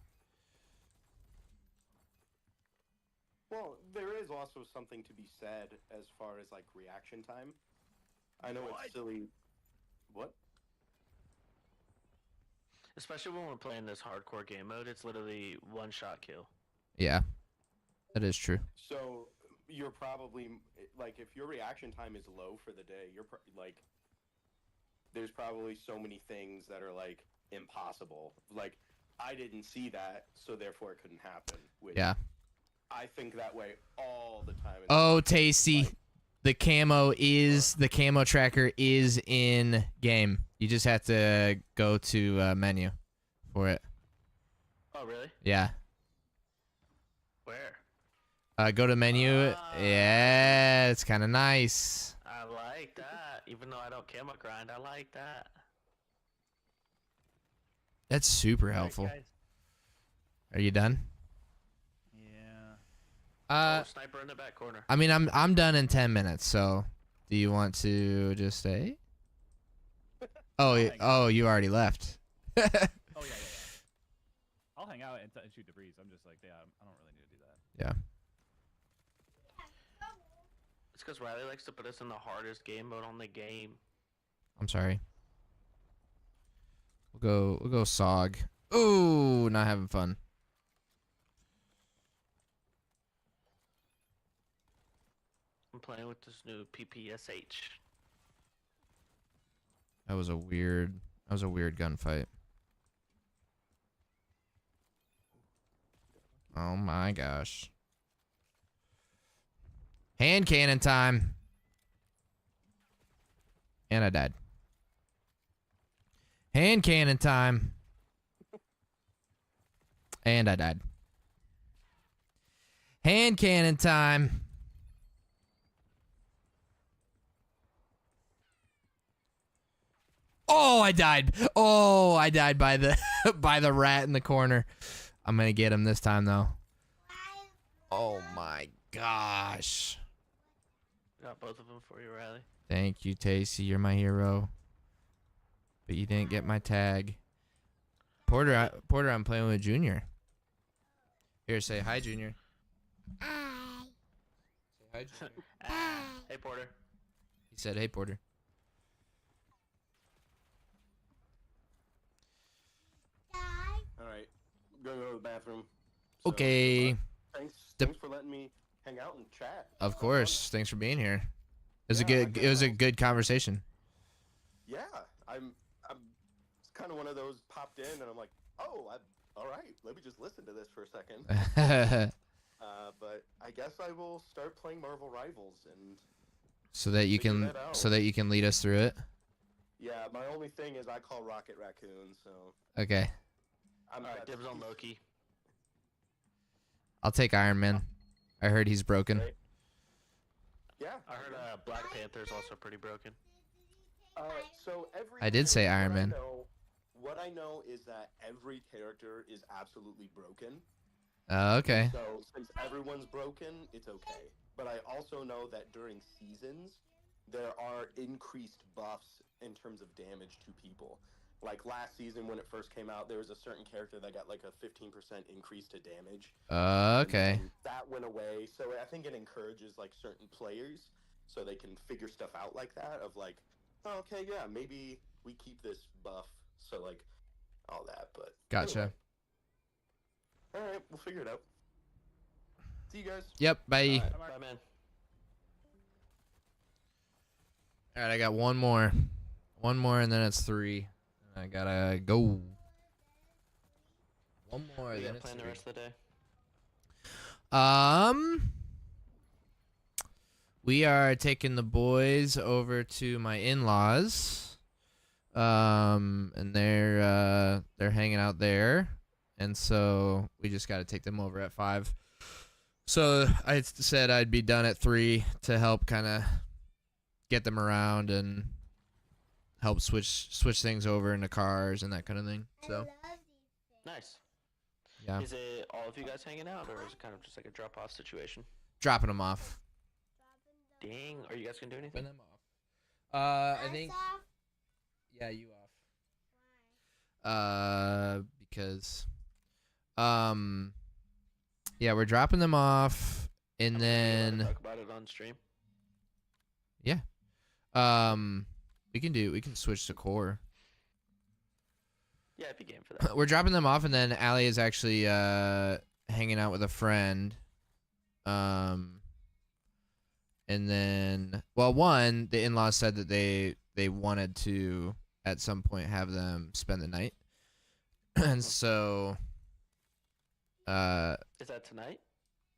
Well, there is also something to be said as far as like reaction time. I know it's silly. What? Especially when we're playing this hardcore game mode, it's literally one-shot kill. Yeah, that is true. So you're probably like, if your reaction time is low for the day, you're like, there's probably so many things that are like impossible. Like, I didn't see that, so therefore it couldn't happen. Which Yeah. I think that way all the time. Oh, Tasty. Like, The camo tracker is in game. You just have to go to menu for it. Oh, really? Yeah. Where? Go to menu. Ah. Yeah, it's kind of nice. I like that. Even though I don't camo grind, I like that. That's super All right, helpful. guys. Are you done? Yeah. Oh, sniper in the back corner. I mean, I'm done in 10 minutes. So, do you want to just stay? Oh, hang oh, you already left. Oh yeah. I'll hang out and shoot the breeze. I'm just like, yeah, I don't really need to do that. Yeah. It's because Riley likes to put us in the hardest game mode on the game. I'm sorry. We'll go SOG. Ooh, not having fun. I'm playing with this new PPSH. That was a weird gunfight. Oh my gosh. Hand cannon time. And I died. Hand cannon time. And I died. Hand cannon time. Oh, I died. Oh, I died by the by the rat in the corner. I'm gonna get him this time though. Oh my gosh. Got both of them for you, Riley. Thank you, Tacey. You're my hero. But you didn't get my tag. Porter, I'm playing with Junior. Here, say hi, Junior. Hi. Say hi, Junior. Hey, Porter. He said, hey, Porter. All right, I'm gonna go to the bathroom. Okay. Thanks for letting me hang out and chat. Of course. Thanks for being here. It was Yeah, it was a good conversation. Yeah, I'm kind of one of those popped in, and I'm like, oh, all right. Let me just listen to this for a second. But I guess I will start playing Marvel Rivals, and so that you Figure can that out. lead us through it. yeah, my only thing is I call Rocket Raccoon, so Okay. I'm All right, dibs on Loki. I'll take Iron Man. I heard he's broken. Right. Yeah, I heard Black Panther's also pretty broken. So every I did say Iron Man. What I know is that every character is absolutely broken. Okay. So since everyone's broken, it's okay. But I also know that during seasons, there are increased buffs in terms of damage to people. Like last season when it first came out, there was a certain character that got like a 15% increase to damage. Okay. And that went away. So I think it encourages like certain players so they can figure stuff out like that of like, oh, okay, yeah, maybe we keep this buff. So like all that, but Gotcha. All right, we'll figure it out. See you guys. Yep. Bye. Bye, man. All right. I got one more. One more, and then it's 3. I gotta go. One more, You then got it's plan the 3. rest of the day? We are taking the boys over to my in-laws. And they're hanging out there. And so we just got to take them over at 5. So I said I'd be done at 3 to help kind of get them around and help switch things over into cars and that kind of thing. So Nice. yeah, Is it all of you guys hanging out, or is it kind of just like a drop-off situation? dropping them off. Dang, are you guys gonna do anything? Them off. I think. Yeah, you off. Because, yeah, we're dropping them off, and I mean, are you allowed to then, talk about it on stream. we can switch to core. Yeah, I'd be game for that. We're dropping them off, and then Allie is actually hanging out with a friend. And then, well, one, the in-laws said that they wanted to at some point have them spend the night, and so, Is that tonight?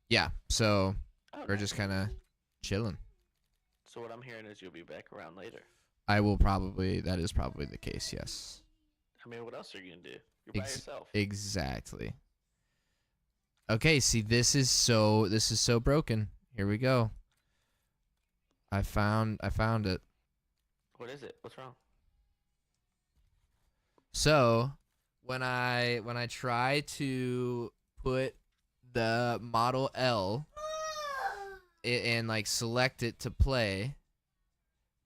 yeah, so Oh, we're nice. just kind of chilling. So what I'm hearing is you'll be back around later. I will probably, that is probably the case, yes. I mean, what else are you gonna do? You're by Ex- yourself. Exactly. Okay, see, this is so broken. Here we go. I found it. What is it? What's wrong? So, when I try to put the Model L and like select it to play,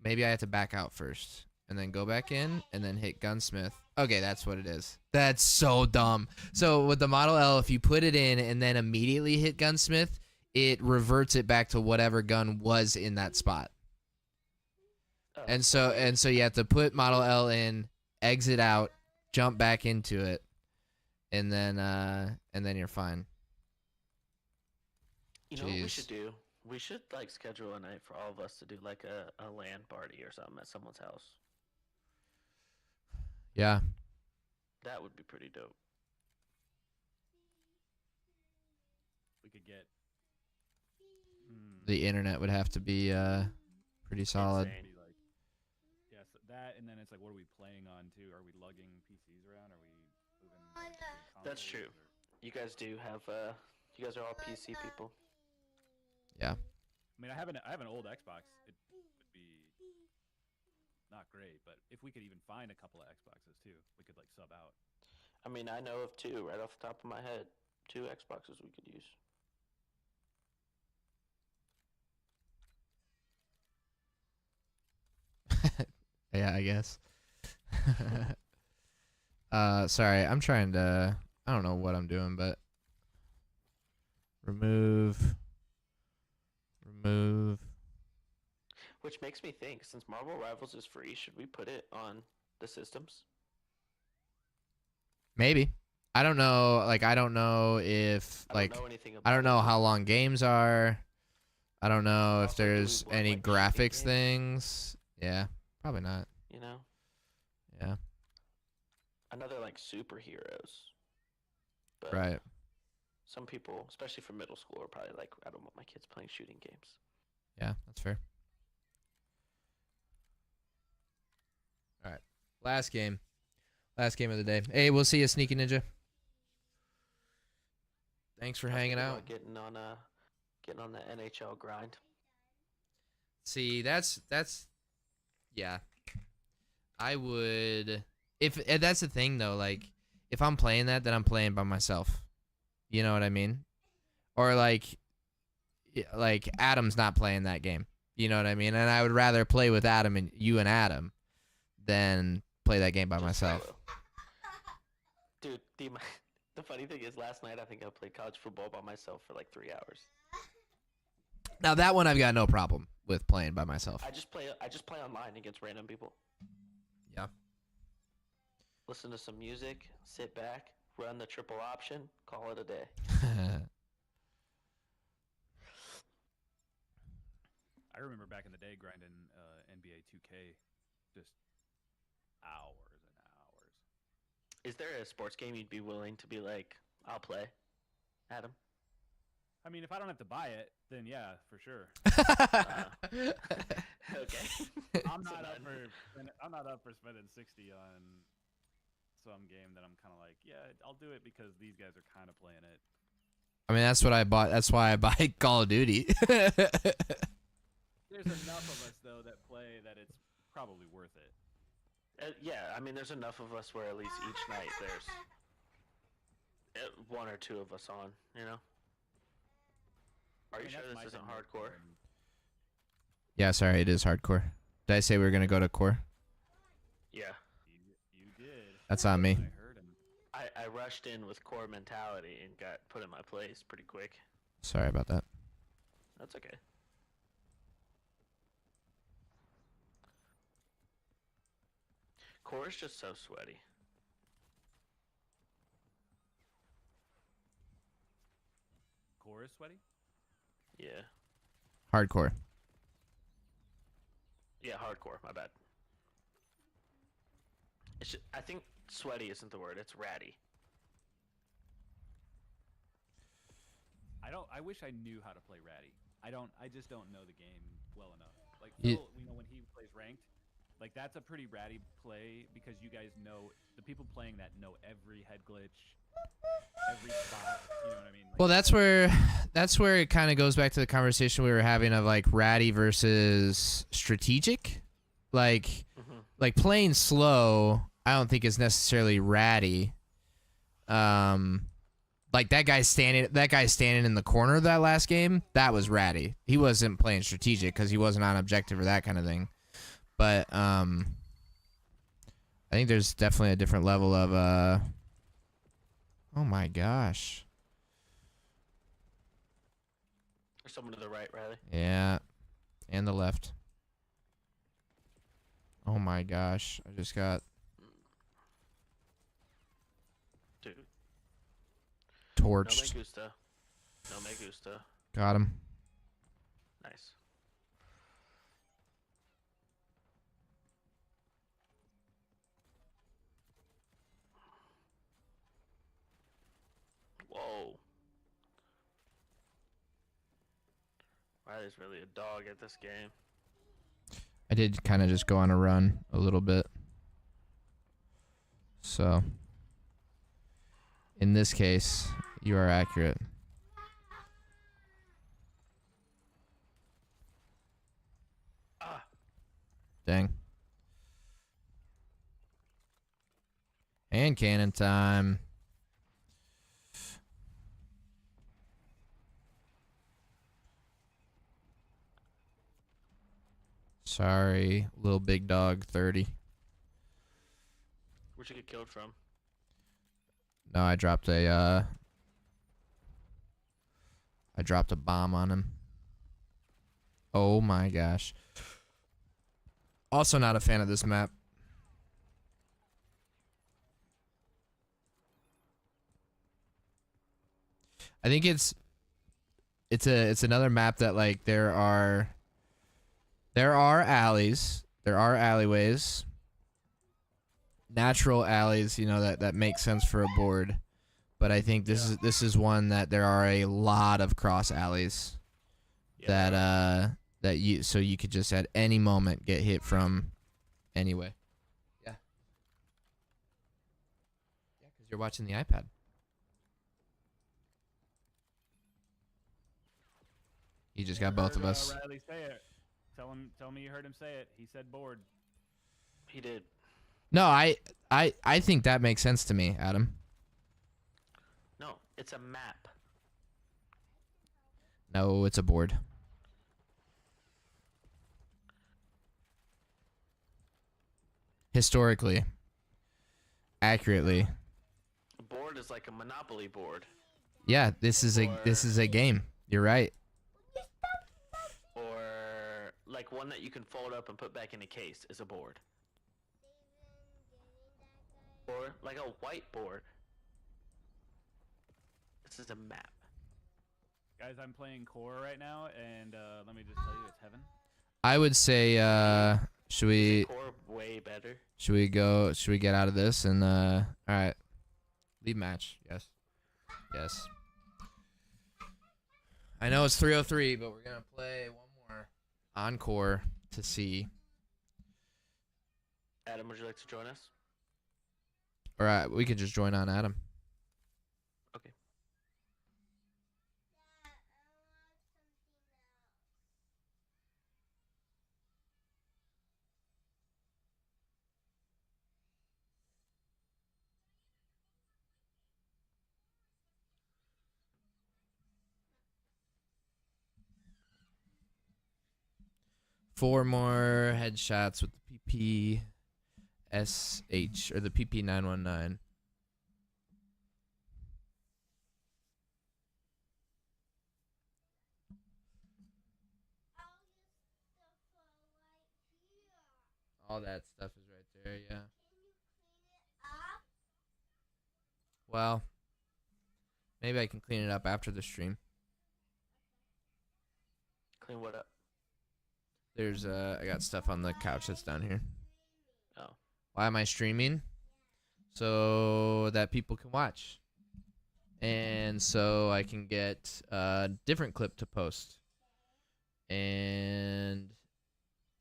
maybe I have to back out first and then go back in and then hit Gunsmith. Okay, that's what it is. That's so dumb. So with the Model L, if you put it in and then immediately hit Gunsmith, it reverts it back to whatever gun was in that spot. Oh, And so you have to put Model L in, exit out, jump back into it, and then you're fine. you know what we jeez. should do? We should like schedule a night for all of us to do like a LAN party or something at someone's house. Yeah. That would be pretty dope. We could get The internet would have to be pretty solid. Insane. be like, yeah, so that, and then it's like, what are we playing on too? Are we lugging PCs around? Are we moving? That's consoles, true. or- You guys do have you guys are all PC people. Yeah. I mean, I have an old Xbox. It would be not great, but if we could even find a couple of Xboxes too, we could like sub out. I mean, I know of two right off the top of my head. 2 Xboxes we could use. Yeah, I guess. Sorry, I'm trying to. I don't know what I'm doing, but remove. Which makes me think, since Marvel Rivals is free, should we put it on the systems? Maybe. I don't know. Like, I don't know if I like don't know anything about I don't know it. how long games are. I don't know if Also, do we there's want, any like, shooting graphics games? things. Yeah, probably not. You know, Yeah, another like superheroes. But right. some people, especially from middle school, are probably like, I don't want my kids playing shooting games. Yeah, that's fair. All right, last game of the day. Hey, we'll see you, Sneaky Ninja. Thanks for I was hanging thinking out. about getting on the NHL grind. See, that's yeah. I would if that's the thing though, like if I'm playing that, then I'm playing by myself. You know what I mean? Or like Adam's not playing that game. You know what I mean? And I would rather play with Adam and you and Adam than play that game by Just myself. solo. Dude, the funny thing is, last night I think I played college football by myself for like 3 hours. Now that one I've got no problem with playing by myself. I just play online against random people. Yeah. Listen to some music, sit back, run the triple option, call it a day. I remember back in the day grinding NBA 2K, just hours and hours. Is there a sports game you'd be willing to be like, I'll play, Adam? I mean, if I don't have to buy it, then yeah, for sure. Okay. I'm So not up none. I'm not up for spending 60 on some game that I'm kind of like, yeah, I'll do it because these guys are kind of playing it. I mean, that's what I bought. That's why I buy Call of Duty. There's enough of us though that play that it's probably worth it. Yeah, I mean, there's enough of us where at least each night there's 1 or 2 of us on, you know? Are I you mean, sure that's this my isn't thing with hardcore? them. Yeah, sorry, it is hardcore. Did I say we were gonna go to core? Yeah. You did. That's on me. I heard him. I rushed in with core mentality and got put in my place pretty quick. Sorry about that. That's okay. Core is just so sweaty. Core is sweaty. Yeah. Hardcore. Yeah, hardcore. My bad. I think sweaty isn't the word. It's ratty. I wish I knew how to play Ratty. I just don't know the game well enough. Like You- Phil, when he plays ranked, like that's a pretty ratty play because you guys know the people playing that know every head glitch, every spot. You know what I mean? Like, Well, that's where it kind of goes back to the conversation we were having of like ratty versus strategic. Like like playing slow, I don't think is necessarily ratty. Like that guy standing in the corner of that last game, that was ratty. He wasn't playing strategic because he wasn't on objective or that kind of thing. But I think there's definitely a different level of oh my gosh. There's someone to the right, Riley. Yeah. And the left. Oh my gosh. I just got Dude. torched. No me gusta. No me gusta. Got him. Nice. Riley's really a dog at this game. I did kind of just go on a run a little bit. So, in this case, you are accurate. Ah, Dang. And cannon time. Sorry, little big dog 30. where'd you get killed from? No, I dropped a bomb on him. Oh my gosh. Also not a fan of this map. I think it's another map that like there are alleys, there are alleyways, natural alleys, you know, that make sense for a board. But I think this is one that there are a lot of cross alleys that you could just at any moment get hit from anyway. Yeah. Yeah, cuz you're watching the iPad. He just got both of us. Riley say it. Tell me you heard him say it. He said board. He did. No, I think that makes sense to me, Adam. No, it's a map. No, it's a board. Historically, accurately. A board is like a Monopoly board. Yeah, this is a game. You're right. Or like one that you can fold up and put back in a case is a board. Or like a whiteboard. This is a map. Guys, I'm playing core right now, and let me just tell you, it's heaven. I would say should we Core way better. should we get out of this and all right. Leave match. Yes. Yes. I know it's 303, but we're going to play one more encore to see. Adam, would you like to join us? All right, we could just join on Adam. Okay. Four more headshots with the PPSH or the PP919. All that stuff is right there, yeah. Well, maybe I can clean it up after the stream. Clean what up? There's I got stuff on the couch that's down here. Oh. Why am I streaming? So that people can watch. And so I can get a different clip to post. And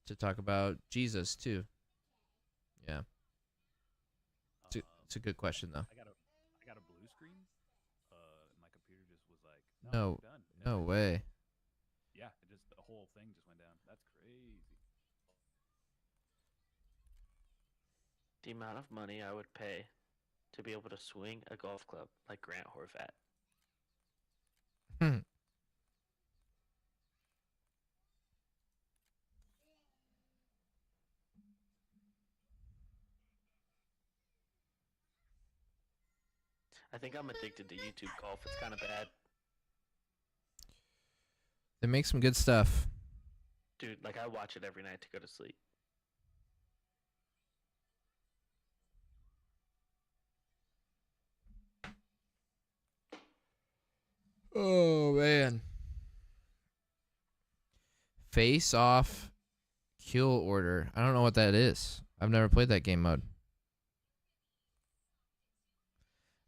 to talk about Jesus too. Yeah. It's a good question though. I got a blue screen. My computer just was like, No, it's done. no way. Yeah, the whole thing just went down. That's crazy. The amount of money I would pay to be able to swing a golf club like Grant Horvat. I think I'm addicted to YouTube golf. It's kind of bad. They make some good stuff. Dude, like I watch it every night to go to sleep. Oh man. Face off kill order. I don't know what that is. I've never played that game mode.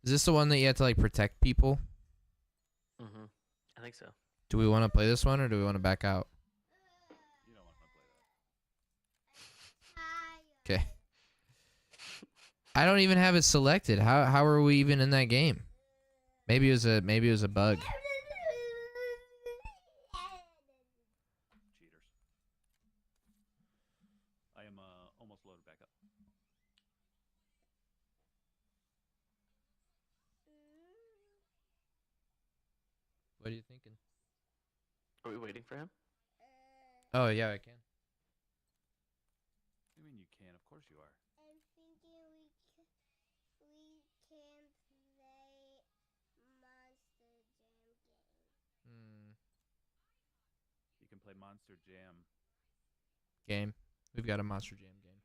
Is this the one that you have to like protect people? Mm-hmm. I think so. Do we want to play this one or do we want to back out? You don't want to play that. Okay. I don't even have it selected. How are we even in that game? Maybe it was a bug. Cheaters. I am almost loaded back up. What are you thinking? Are we waiting for him? Oh yeah, I can. I mean, you can. Of course you are. I'm thinking we can play Monster Jam game. You can play Monster Jam. Game. We've got a Monster Jam game.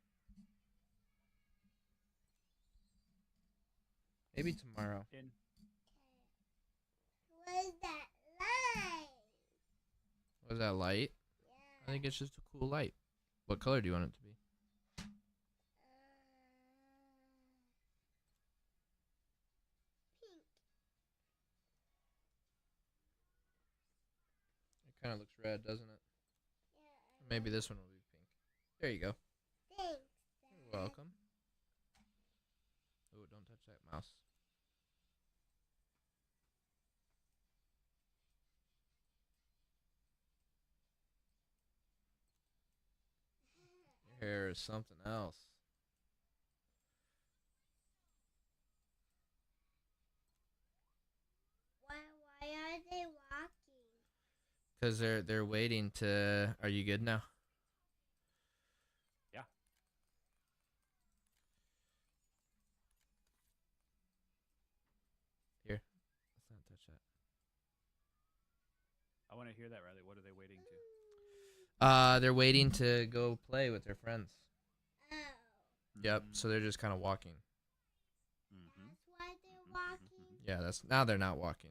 Maybe tomorrow. In What is that line? Was that light? I think it's just a cool light. What color do you want it to be? Pink. It kind of looks red, doesn't it? Yeah. Maybe this one will be pink. There you go. Thanks. You're welcome. Oh, don't touch that mouse. Your hair is something else. Why are they walking? Cause they're waiting to. Are you good now? Yeah. Here, let's not touch that. I want to hear that, Riley. What are they waiting to? They're waiting to go play with their friends. Oh, Yep. So they're just kind of walking. Mm-hmm. that's why they're walking. Yeah, that's now they're not walking.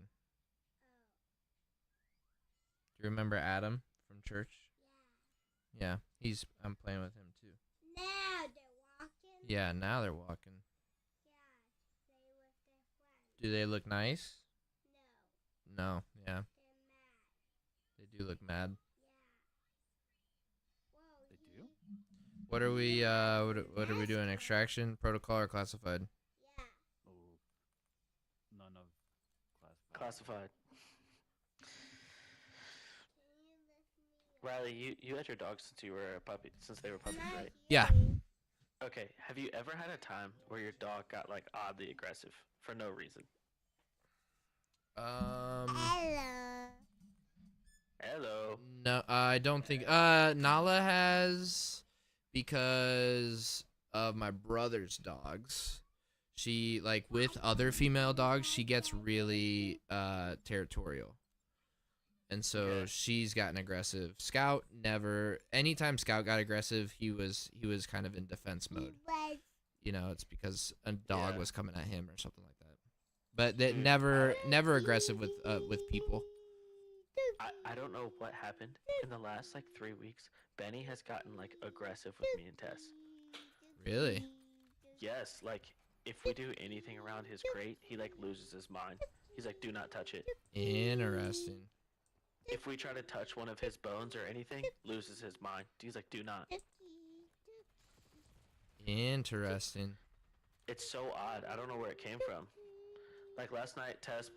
Do you remember Adam from church? Yeah. Yeah, I'm playing with him too. Now they're walking. Yeah, now they're walking. Yeah. Stay with their friends. Do they look nice? No, No. Yeah, they're mad. they do look mad. Yeah. Whoa. They do? What are we? What are we doing? Extraction, protocol, or classified? Yeah. Oh, none of classified. Classified. Can you lift me up? Riley, you had your dog since you were a puppy, since they were puppies, Not right? Yeah. you. Okay. Have you ever had a time where your dog got like oddly aggressive for no reason? Hello. Hello. No, I don't think. Nala has, because of my brother's dogs. She, like, with other female dogs, she gets really territorial. And so Okay. she's gotten aggressive. Scout never. Anytime Scout got aggressive, he was kind of in defense mode. Was You know, it's because a dog Yeah. was coming at him or something like that. But that Mm. never aggressive with people. I don't know what happened in the last like 3 weeks. Benny has gotten like aggressive with me and Tess. Really? Yes, like if we do anything around his crate, he like loses his mind. He's like, do not touch it. Interesting. If we try to touch one of his bones or anything, loses his mind. He's like, do not. Interesting. It's so odd. I don't know where it came from. Like last night, Tess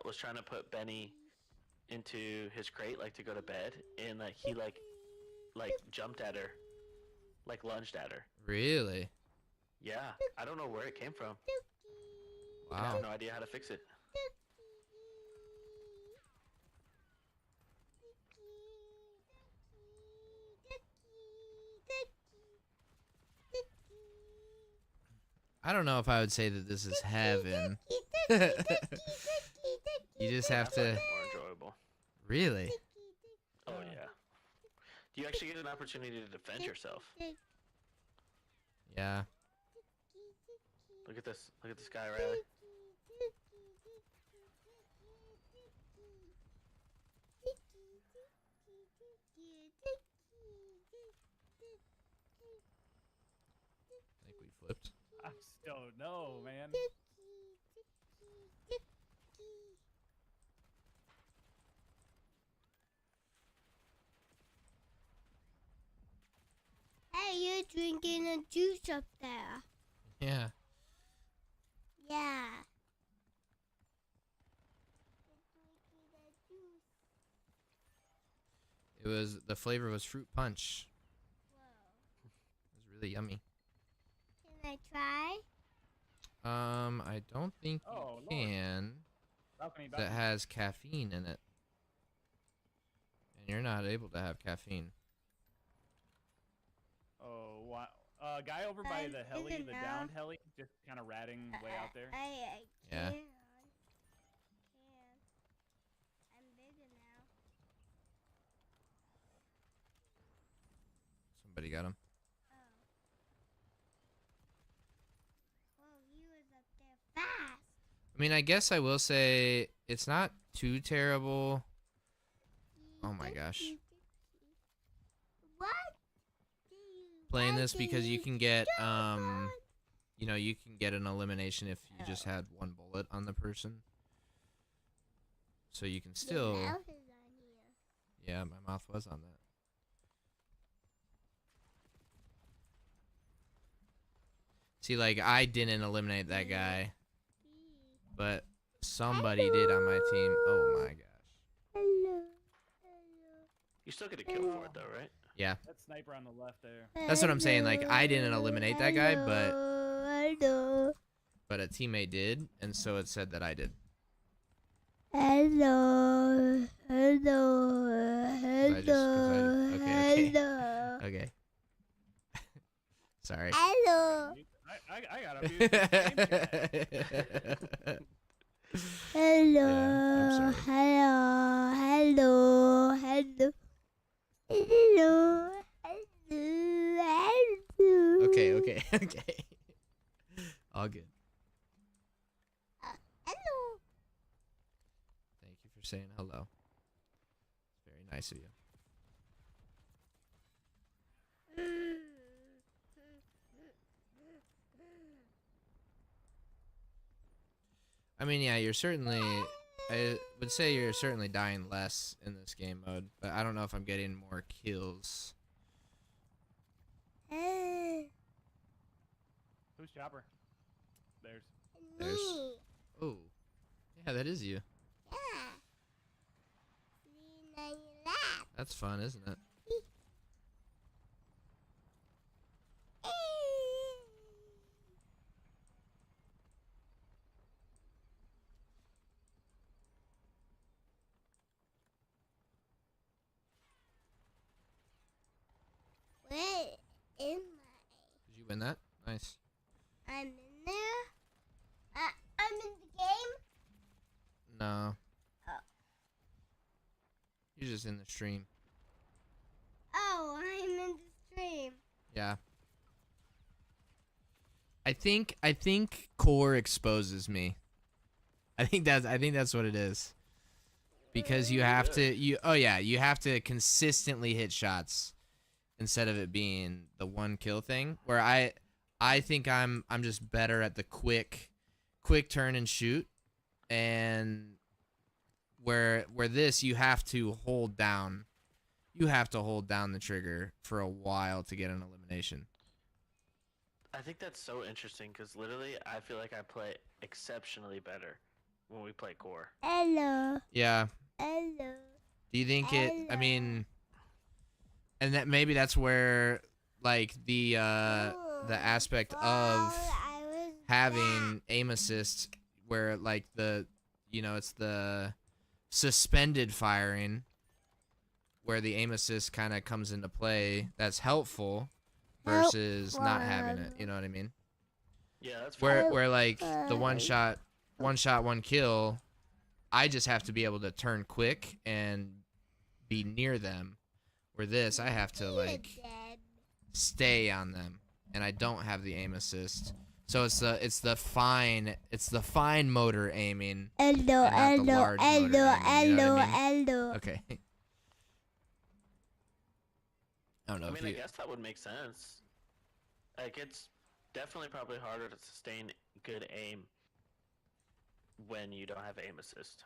was trying to put Benny into his crate, like to go to bed, and like he like jumped at her, like lunged at her. Really? Yeah, I don't know where it came from. I Wow. have no idea how to fix it. I don't know if I would say that this is heaven. You just have That's like to. more enjoyable. Really? Oh yeah. You actually get an opportunity to defend yourself. Yeah. Look at this. Look at this guy, Riley. I think we flipped. I just don't know, man. drinking a juice up there. Yeah. Yeah. He's drinking a juice. It was the flavor was fruit punch. Whoa. It was really yummy. Can I try? I don't think you Oh, Lord. can. Balcony, That balcony. has caffeine in it. And you're not able to have caffeine. Oh, wow. Guy over by the heli, the downed heli, just kind of ratting way out there. I Yeah. can. I'm bigger now. Somebody got him. Oh. Whoa, he was up there fast. I mean, I guess I will say it's not too terrible. Oh my gosh. What? Playing this because you can get you know, you can get an elimination if you just had one bullet on the person. So you can still Yeah, my mouth was on that. See, like I didn't eliminate that guy, but somebody did on my team. Oh my gosh. Hello. You still get a kill for it, though, right? Yeah. That sniper on the left there. That's what I'm saying, like, I didn't eliminate that guy, but Hello. a teammate did, and so it said that I did. Hello. Hello. Okay. Hello. Okay. Sorry. Hello. I got a few. Hello. I'm sorry. Hello. Hello. Hello. Hello. Hello. Okay. All good. Hello. Thank you for saying hello. It's very nice of you. I mean, yeah, you're certainly. I would say you're certainly dying less in this game mode, but I don't know if I'm getting more kills. Who's chopper? There's. There's- Me. Oh, yeah, that is you. Yeah. See, now you laugh. That's fun, isn't it? Where am Did you win that? Nice. I? I'm in there. I'm in the game. No. Oh. You're just in the stream. Oh, I'm in the stream. Yeah. I think core exposes me. I think that's what it is. Because you have to you have to consistently hit shots instead of it being the one kill thing where I think I'm just better at the quick turn and shoot, and where this you have to hold down the trigger for a while to get an elimination. I think that's so interesting because literally, I feel like I play exceptionally better when we play core. Hello. Yeah. Hello. Do you think it? I mean, and that maybe that's where like the aspect of having aim assist, where like it's the suspended firing, where the aim assist kind of comes into play. That's helpful versus not having it. You know what I mean? Yeah, that's fair. Where like the one shot, one kill, I just have to be able to turn quick and be near them. Where this, I have to like stay on them, and I don't have the aim assist. So it's the fine motor aiming. Hello. and not the Hello. large motor aiming, you know Hello. what I mean? Hello. Okay. I don't know I if mean, I you. guess that would make sense. Like, it's definitely probably harder to sustain good aim when you don't have aim assist.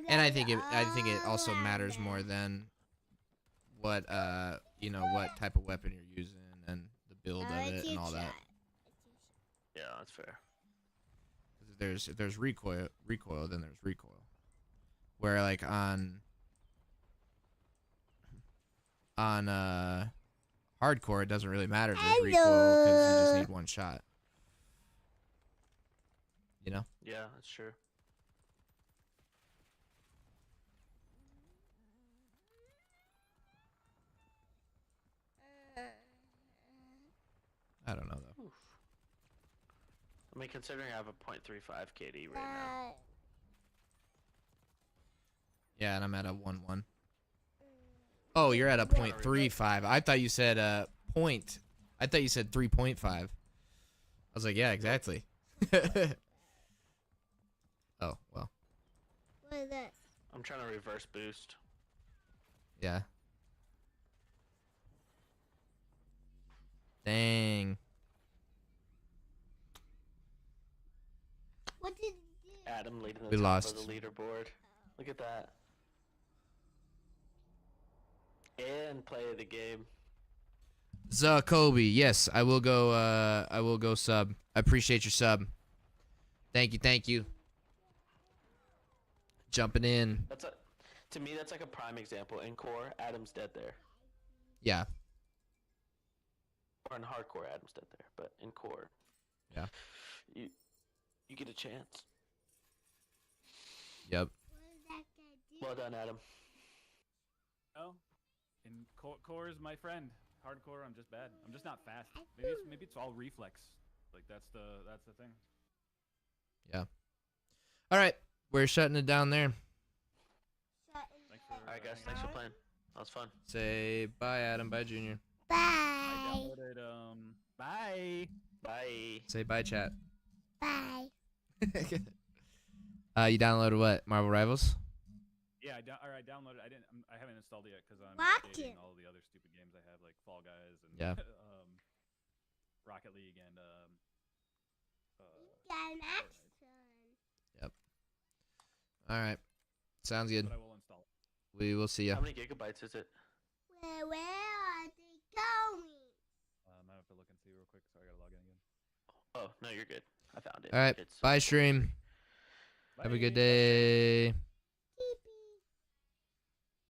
And I think it also matters more than what you know, what type of weapon you're using and the build of it and all that. Yeah, that's fair. 'Cause if there's recoil, then there's recoil. Where like on hardcore, it doesn't really matter if there's recoil because you just need one shot. You know? Yeah, that's true. I don't know though. Oof. I mean, considering I have a .35 KD right now. Yeah, and I'm at a 1-1. Oh, you're at a .35. I thought you said point. I thought you said 3.5. I was like, yeah, exactly. Oh, well. What is this? I'm trying to reverse boost. Yeah. Dang. What did you do? Adam leading the We top lost. of the leaderboard. Look at that. And play the game. Kobe, yes, I will go sub. I appreciate your sub. Thank you. Jumping in. To me, that's like a prime example. In core, Adam's dead there. Yeah. Or in hardcore, Adam's dead there. But in core, Yeah. you get a chance. Yep. What is that guy do? Well done, Adam. Oh, and core is my friend. Hardcore, I'm just bad. I'm just not fast. Maybe it's all reflex. Like that's the thing. Yeah. All right, we're shutting it down there. Thanks for. All right, guys. Thanks for playing. That was fun. Say bye, Adam. Bye, Junior. I Bye. downloaded. Bye. Bye. Say bye, chat. Bye. You downloaded what? Marvel Rivals? Yeah, I downloaded. I haven't installed it yet because I'm Rocket. updating all the other stupid games I have, like Fall Guys and Yeah. Rocket League and Got an Fortnite. action. All right. Sounds good. But I will install it. We will see ya. How many gigabytes is it? Where are they going? I might have to look and see real quick. So I gotta log in again. Oh, no, you're good. I found it. All right. It's Bye, stream. Have a good day.